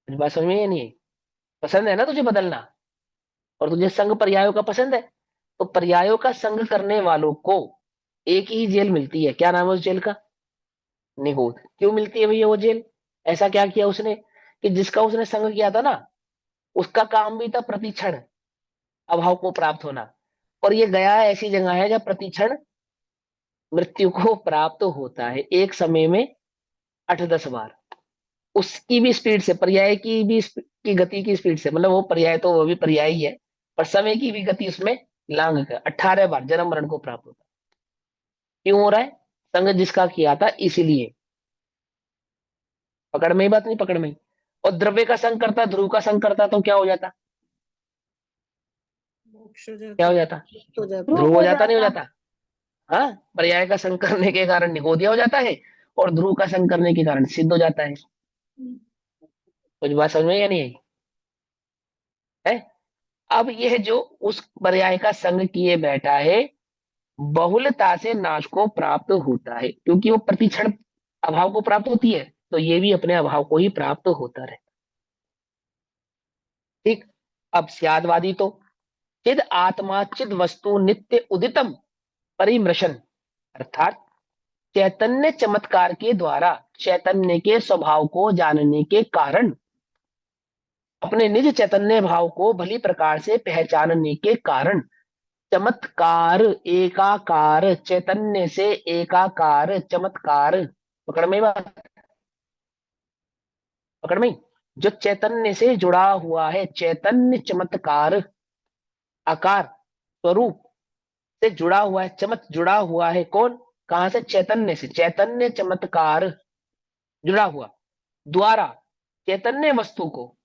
मुझे बात समझ में या नहीं है? पसंद है ना तुझे बदलना, और तुझे संघ पर्यायों का पसंद है, तो पर्यायों का संघ करने वालों को एक ही जेल मिलती है। क्या नाम है उस जेल का? निगोद। क्यों मिलती है भैया वो जेल? ऐसा क्या किया उसने कि जिसका उसने संग किया था ना, उसका काम भी था प्रतिक्षण अभाव को प्राप्त होना, और ये गया ऐसी जगह है जब प्रतिक्षण मृत्यु को प्राप्त होता है एक समय में 8-10 बार। उसकी भी स्पीड से, पर्याय की भी की गति की स्पीड से, मतलब वो पर्याय तो वो भी पर्याय ही है, पर समय की भी गति उसमें लांग कर 18 बार जन्म मरण को प्राप्त होता है। क्यों हो रहा है? संग जिसका किया था इसीलिए। पकड़ में ही बात नहीं? पकड़ में ही। और द्रव्य का संग करता, ध्रुव का संग करता, तो क्या हो जाता? मोक्ष हो क्या जाता, हो जाता? हो जाता। ध्रुव ध्रुव हो हो जाता, नहीं हो जाता। जाता? हाँ, पर्याय का संग करने के कारण निगोदिया हो जाता है, और ध्रुव का संग करने के कारण सिद्ध हो जाता है। कुछ बात समझ में या नहीं आई है? अब यह जो उस पर्याय का संग किए बैठा है, बहुलता से नाश को प्राप्त होता है, क्योंकि वो प्रतिक्षण अभाव को प्राप्त होती है, तो ये भी अपने अभाव को ही प्राप्त होता रहे। ठीक। अब स्यादवादी तो चिद आत्मा चिद वस्तु नित्य उदितम परिमृशन, अर्थात चैतन्य चमत्कार के द्वारा चैतन्य के स्वभाव को जानने के कारण अपने निज चैतन्य भाव को भली प्रकार से पहचानने के कारण चमत्कार एकाकार चैतन्य से एकाकार चमत्कार, पकड़ में बात? पकड़ में? जो चैतन्य से जुड़ा हुआ है, चैतन्य चमत्कार आकार स्वरूप से जुड़ा हुआ है, चमक जुड़ा हुआ है। कौन? कहां से? चैतन्य से। चैतन्य चमत्कार जुड़ा हुआ द्वारा चैतन्य वस्तु को,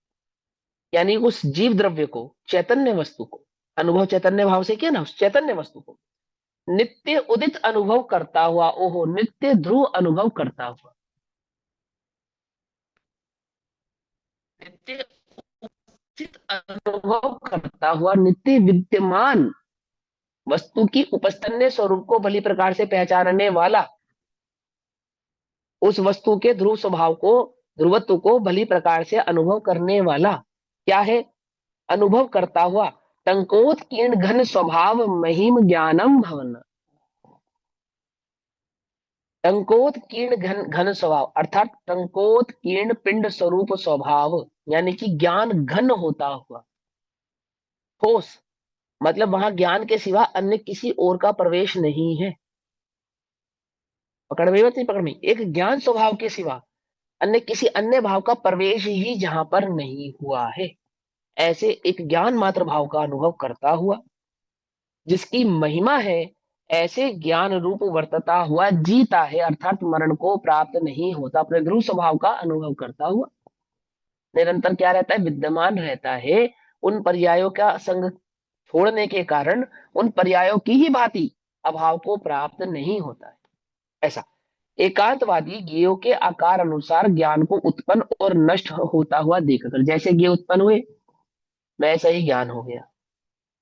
यानी उस जीव द्रव्य को, चैतन्य वस्तु को अनुभव चैतन्य भाव से किया ना, उस चैतन्य वस्तु को नित्य उदित अनुभव करता हुआ, ओहो, नित्य ध्रुव अनुभव करता हुआ, नित्य उचित अनुभव करता हुआ, नित्य विद्यमान वस्तु की उपस्थन्य स्वरूप को भली प्रकार से पहचानने वाला, उस वस्तु के ध्रुव स्वभाव को, ध्रुवत्व को भली प्रकार से अनुभव करने वाला क्या है? अनुभव करता हुआ टंकोत्कीर्ण घन स्वभाव महिम ज्ञानम भवन। टंकोत्कीर्ण घन घन स्वभाव अर्थात टंकोत्कीर्ण पिंड स्वरूप स्वभाव, यानी कि ज्ञान घन होता हुआ, ठोस, मतलब वहां ज्ञान के सिवा अन्य किसी और का प्रवेश नहीं है। पकड़ में बात नहीं? पकड़ में? एक ज्ञान स्वभाव के सिवा अन्य किसी अन्य भाव का प्रवेश ही जहां पर नहीं हुआ है, ऐसे एक ज्ञान मात्र भाव का अनुभव करता हुआ, जिसकी महिमा है, ऐसे ज्ञान रूप वर्तता हुआ जीता है, अर्थात मरण को प्राप्त नहीं होता, अपने ध्रुव स्वभाव का अनुभव करता हुआ निरंतर क्या रहता है? विद्यमान रहता है। उन पर्यायों का संग छोड़ने के कारण उन पर्यायों की ही भांति अभाव को प्राप्त नहीं होता है। ऐसा एकांतवादी ज्ञेयों के आकार अनुसार ज्ञान को उत्पन्न और नष्ट होता हुआ देखकर, जैसे ज्ञेय उत्पन्न हुए वैसा ही ज्ञान हो गया,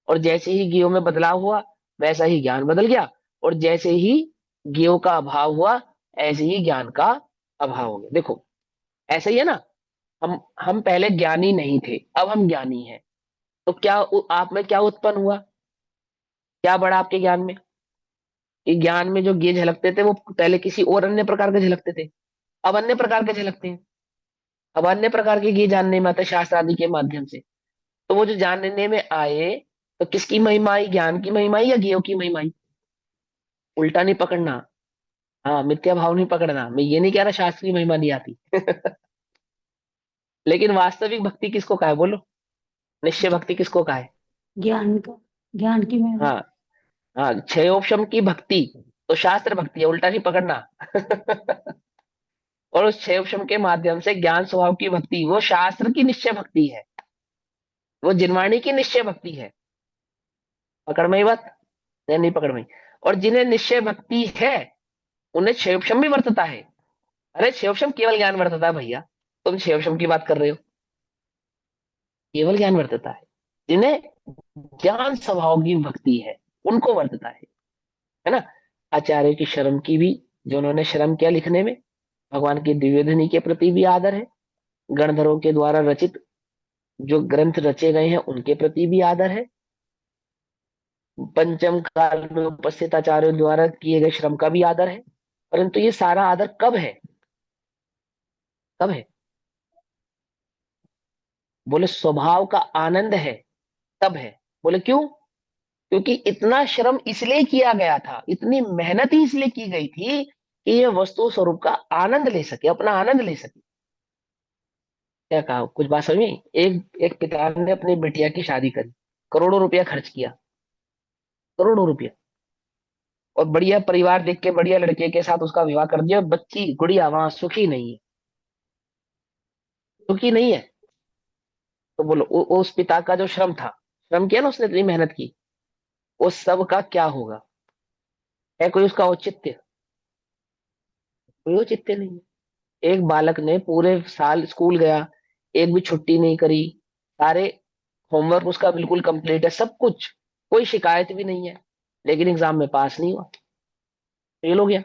और जैसे ही ज्ञेयों में बदलाव हुआ वैसा ही ज्ञान बदल गया, और जैसे ही ज्ञेयों का अभाव हुआ ऐसे ही ज्ञान का अभाव हो गया। देखो ऐसा ही है ना, हम पहले ज्ञानी नहीं थे, अब हम ज्ञानी हैं, तो क्या आप में क्या उत्पन्न हुआ? क्या बढ़ा आपके ज्ञान में? कि ज्ञान में जो ज्ञेय झलकते थे वो पहले किसी और अन्य प्रकार के झलकते थे, अब अन्य प्रकार के झलकते हैं। अब अन्य प्रकार के ज्ञेय जानने में आते शास्त्र आदि के माध्यम से, तो वो जो जानने में आए, तो किसकी महिमा आई? ज्ञान की महिमा आई या ज्ञेयों की महिमा आई? उल्टा नहीं पकड़ना। हाँ, मिथ्या भाव नहीं पकड़ना। मैं ये नहीं कह रहा शास्त्र की महिमा नहीं आती लेकिन वास्तविक भक्ति किसको कहा है? बोलो, निश्चय भक्ति किसको कहा है? ज्ञान का, ज्ञान की महिमा। हाँ, हाँ, क्षयोपशम की भक्ति तो शास्त्र भक्ति है, उल्टा नहीं पकड़ना और उस क्षयोपशम के माध्यम से ज्ञान स्वभाव की भक्ति वो शास्त्र की निश्चय भक्ति है, वो जिनवाणी की निश्चय भक्ति है। पकड़ में ही बात? या नहीं पकड़ में? और जिन्हें निश्चय भक्ति है उन्हें क्षयोपशम भी वर्तता है। अरे क्षयोपशम केवल ज्ञान वर्तता है भैया, तुम क्षयोपशम की बात कर रहे हो? केवल ज्ञान वर्तता है। जिन्हें ज्ञान स्वभाव की भक्ति है उनको वर्तता है ना। आचार्य की शर्म की भी जो उन्होंने श्रम किया लिखने में, भगवान की दिव्य ध्वनि के प्रति भी आदर है, गणधरों के द्वारा रचित जो ग्रंथ रचे गए हैं उनके प्रति भी आदर है, पंचम काल में उपस्थित आचार्यों द्वारा किए गए श्रम का भी आदर है। परंतु ये सारा आदर कब है? कब है? बोले स्वभाव का आनंद है तब है। बोले क्यों? क्योंकि इतना श्रम इसलिए किया गया था, इतनी मेहनत ही इसलिए की गई थी कि ये वस्तु स्वरूप का आनंद ले सके, अपना आनंद ले सके। क्या कहा? कुछ बात समझ में? एक पिता ने अपनी बिटिया की शादी करी, करोड़ों रुपया खर्च किया, करोड़ों रुपया, और बढ़िया परिवार देख के बढ़िया लड़के के साथ उसका विवाह कर दिया। बच्ची गुड़िया वहां सुखी नहीं है, सुखी नहीं है। तो बोलो उस पिता का जो श्रम था, श्रम किया ना उसने, इतनी मेहनत की, उस सब का क्या होगा? है कोई उसका औचित्य? कोई औचित्य नहीं है। एक बालक ने पूरे साल स्कूल गया, एक भी छुट्टी नहीं करी, सारे होमवर्क उसका बिल्कुल कंप्लीट है, सब कुछ, कोई शिकायत भी नहीं है, लेकिन एग्जाम में पास नहीं हुआ, फेल हो गया।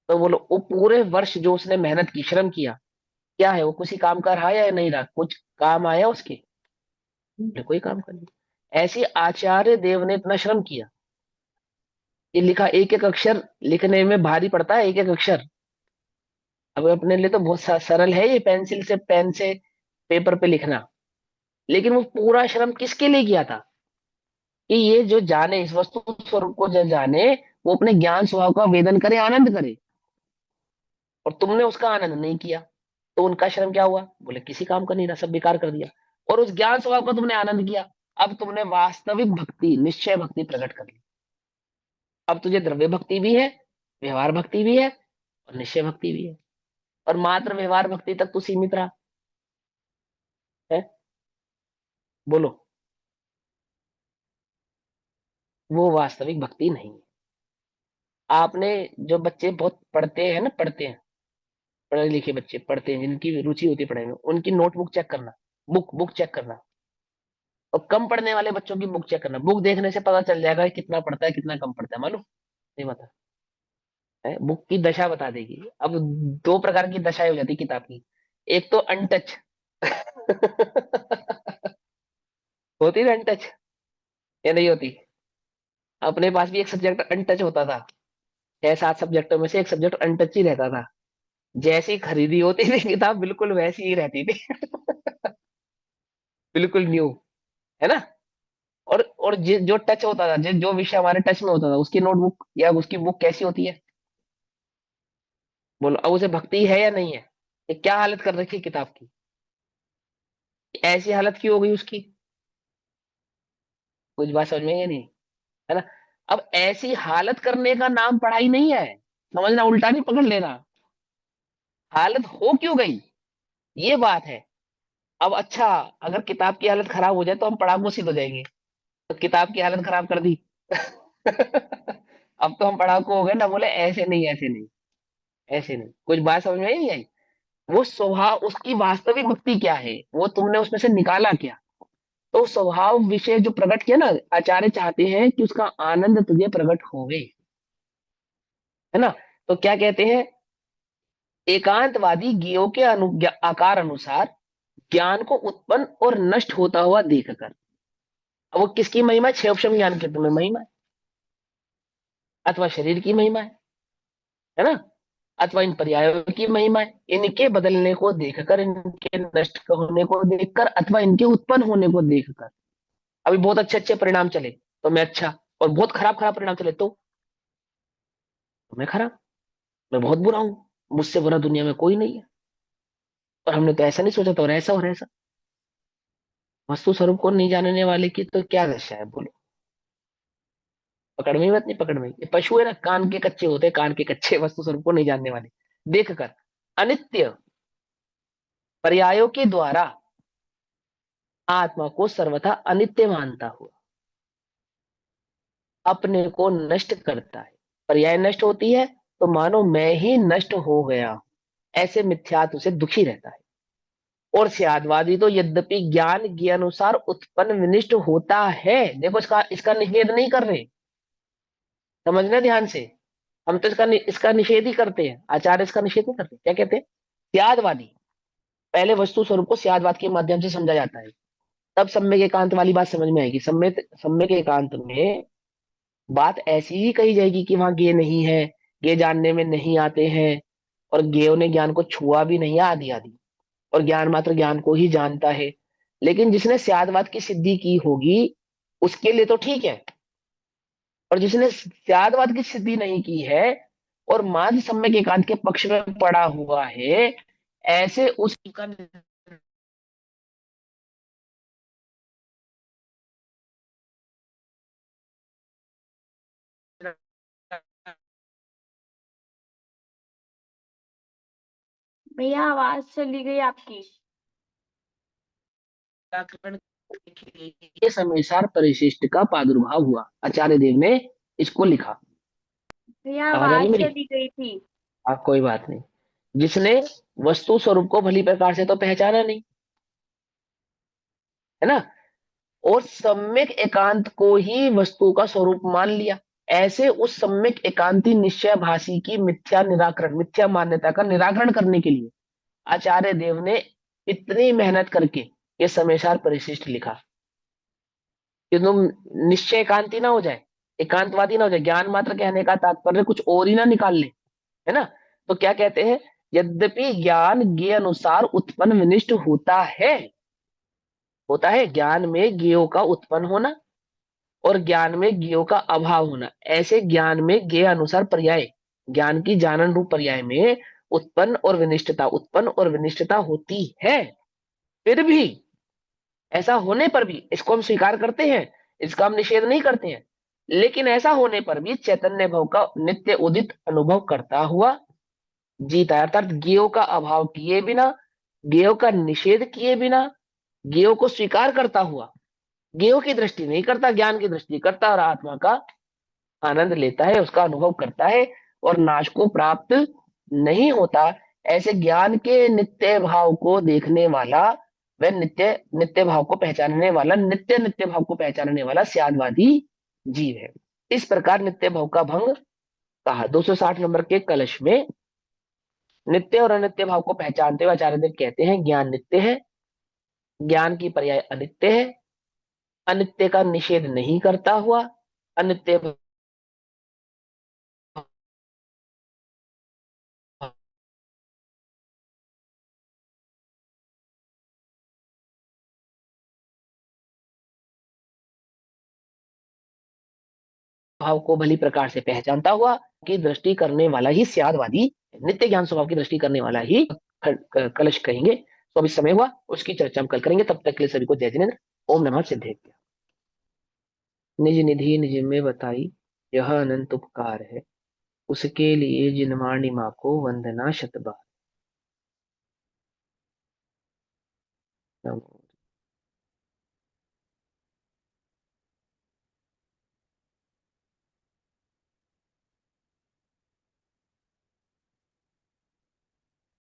तो बोलो वो पूरे वर्ष जो उसने मेहनत की, श्रम किया, क्या है वो? किसी काम का रहा या नहीं रहा? कुछ काम आया उसके? बोले कोई काम का नहीं। ऐसे आचार्य देव ने इतना श्रम किया, ये लिखा, एक एक अक्षर लिखने में भारी पड़ता है, एक एक अक्षर। अब अपने लिए तो बहुत सरल है ये पेंसिल से, पेन से पेपर पे लिखना, लेकिन वो पूरा श्रम किसके लिए किया था? कि ये जो जाने, इस वस्तु स्वरूप को जो जाने, वो अपने ज्ञान स्वभाव का वेदन करे, आनंद करे। और तुमने उसका आनंद नहीं किया, तो उनका श्रम क्या हुआ? बोले किसी काम का नहीं रहा, सब बेकार कर दिया। और उस ज्ञान स्वभाव का तुमने आनंद किया, अब तुमने वास्तविक भक्ति, निश्चय भक्ति प्रकट कर ली। अब तुझे द्रव्य भक्ति भी है, व्यवहार भक्ति भी है, और निश्चय भक्ति भी है। और मात्र व्यवहार भक्ति तक तू सीमित रहा है। बोलो, वो वास्तविक भक्ति नहीं है। आपने, जो बच्चे बहुत पढ़ते हैं ना, पढ़ते हैं, पढ़े लिखे बच्चे पढ़ते हैं, जिनकी रुचि होती है पढ़ाई में, उनकी नोटबुक चेक करना, बुक बुक चेक करना। और कम पढ़ने वाले बच्चों की बुक चेक करना, बुक देखने से पता चल जाएगा कि कितना पढ़ता है, कितना कम पढ़ता है। मालूम नहीं? बता है, बुक की दशा बता देगी। अब दो प्रकार की दशाएं हो जाती किताब की। एक तो अनटच होती ना अनटच, या नहीं होती? अपने पास भी एक सब्जेक्ट अनटच होता था, 6-7 सब्जेक्टों में से एक सब्जेक्ट अनटच ही रहता था। जैसी खरीदी होती थी किताब, बिल्कुल वैसी ही रहती थी बिल्कुल न्यू, है ना? और जो टच होता था, जो विषय हमारे टच में होता था, उसकी नोटबुक या उसकी बुक कैसी होती है? बोलो, अब उसे भक्ति है या नहीं है? ये क्या हालत कर रखी है किताब की? ऐसी हालत क्यों हो गई उसकी? कुछ बात समझ में या नहीं? है ना? अब ऐसी हालत करने का नाम पढ़ाई नहीं है, समझना, उल्टा नहीं पकड़ लेना। हालत हो क्यों गई, ये बात है। अब अच्छा, अगर किताब की हालत खराब हो जाए तो हम पढ़ाकू सिद्ध हो जाएंगे, तो किताब की हालत खराब कर दी अब तो हम पढ़ाकू हो गए ना। बोले ऐसे नहीं, ऐसे नहीं, ऐसे नहीं। कुछ बात समझ में नहीं आई? वो स्वभाव, उसकी वास्तविक भक्ति क्या है, वो तुमने उसमें से निकाला क्या? तो स्वभाव विषय जो प्रकट किया ना, आचार्य चाहते हैं कि उसका आनंद तुझे प्रकट होवे, है ना? तो क्या कहते हैं? एकांतवादी ज्ञेयों के आकार अनुसार ज्ञान को उत्पन्न और नष्ट होता हुआ देखकर। अब वो किसकी महिमा है? 6 ज्ञान की तुम्हें महिमा है, अथवा शरीर की महिमा है ना? अथवा इन पर्यायों की महिमा है, इनके बदलने को देखकर, इनके नष्ट होने को देखकर, अथवा इनके उत्पन्न होने को देखकर। अभी बहुत अच्छे अच्छे परिणाम चले तो मैं अच्छा, और बहुत खराब खराब परिणाम चले तो मैं खराब, मैं बहुत बुरा हूं, मुझसे बुरा दुनिया में कोई नहीं है। और हमने तो ऐसा नहीं सोचा था, और ऐसा और ऐसा। वस्तु स्वरूप को नहीं जानने वाले की तो क्या दशा है? बोलो, पकड़ में ही बात नहीं, पकड़ में ही। ये पशु है ना, कान के कच्चे होते हैं, कान के कच्चे, वस्तु स्वरूप को नहीं जानने वाले। देखकर अनित्य पर्यायों के द्वारा आत्मा को सर्वथा अनित्य मानता हुआ अपने को नष्ट करता है। पर्याय नष्ट होती है तो मानो मैं ही नष्ट हो गया, ऐसे मिथ्यात्व से दुखी रहता है। और स्यादवादी तो यद्यपि ज्ञान के अनुसार उत्पन्न विनिष्ट होता है, देखो इसका इसका निषेध नहीं कर रहे, समझना ध्यान से। हम तो इसका निषेध ही करते हैं, आचार्य इसका निषेध नहीं करते। क्या कहते हैं? स्यादवादी। पहले वस्तु स्वरूप को स्यादवाद के माध्यम से समझा जाता है, तब सम्यक एकांत वाली बात समझ में आएगी। सम्यक एकांत में बात ऐसी ही कही जाएगी कि वहां ज्ञेय नहीं है, ज्ञेय जानने में नहीं आते हैं, और ज्ञेयों ने ज्ञान को छुआ भी नहीं, आदि आदि, और ज्ञान मात्र ज्ञान को ही जानता है। लेकिन जिसने स्यादवाद की सिद्धि की होगी उसके लिए तो ठीक है, और जिसने स्यादवाद की सिद्धि नहीं की है और माध्य सम्यक एकांत के पक्ष में पड़ा हुआ है, ऐसे उसका भैया आवाज चली गई आपकी। निराकरण ये समयसार परिशिष्ट का प्रादुर्भाव हुआ। आचार्य देव ने इसको लिखा। भैया आवाज आ रही आवाज मेरी? चली गई थी। आप कोई बात नहीं। जिसने वस्तु स्वरूप को भली प्रकार से तो पहचाना नहीं, है ना, और सम्यक एकांत को ही वस्तु का स्वरूप मान लिया, ऐसे उस सम्यक एकांती निश्चय भाषी की मिथ्या निराकरण, मिथ्या मान्यता का निराकरण करने के लिए आचार्य देव ने इतनी मेहनत करके ये समयसार परिशिष्ट लिखा कि तुम निश्चय एकांती ना हो जाए, एकांतवादी ना हो जाए, ज्ञान मात्र कहने का तात्पर्य कुछ और ही ना निकाल ले, है ना। तो क्या कहते हैं? यद्यपि ज्ञान ज्ञेय अनुसार उत्पन्न विनिष्ट होता है ज्ञान में ज्ञेयों का उत्पन्न होना और ज्ञान में ज्ञेयों का अभाव होना, ऐसे ज्ञान में ज्ञेय अनुसार पर्याय, ज्ञान की जानन रूप पर्याय में उत्पन्न और विनिष्टता होती है। फिर भी, ऐसा होने पर भी इसको हम स्वीकार करते हैं, इसका हम निषेध नहीं करते हैं, लेकिन ऐसा होने पर भी चैतन्य भाव का नित्य उदित अनुभव करता हुआ जीता है, अर्थात ज्ञेयों का अभाव किए बिना, ज्ञेयों का निषेध किए बिना, ज्ञेयों को स्वीकार करता हुआ, ज्ञेयों की दृष्टि नहीं करता, ज्ञान की दृष्टि करता, और आत्मा का आनंद लेता है, उसका अनुभव करता है, और नाश को प्राप्त नहीं होता। ऐसे ज्ञान के नित्य भाव को देखने वाला, वह नित्य नित्य भाव को पहचानने वाला, नित्य नित्य भाव को पहचानने वाला स्यादवादी जीव है। इस प्रकार नित्य भाव का भंग कहा। 260 नंबर के कलश में नित्य और अनित्य भाव को पहचानते हुए आचार्य देव कहते हैं ज्ञान नित्य है, ज्ञान की पर्याय अनित्य है, अनित्य का निषेध नहीं करता हुआ अनित्य भाव को भली प्रकार से पहचानता हुआ की दृष्टि करने वाला ही स्यादवादी, नित्य ज्ञान स्वभाव की दृष्टि करने वाला ही कलश कहेंगे। तो अभी समय हुआ, उसकी चर्चा हम कल करेंगे। तब तक के लिए सभी को जय जिनेन्द्र। ओम नमः सिद्धेभ्य। निज निधि निज में बताई यह अनंत उपकार है, उसके लिए जिनवाणी माँ को वंदना शत बार।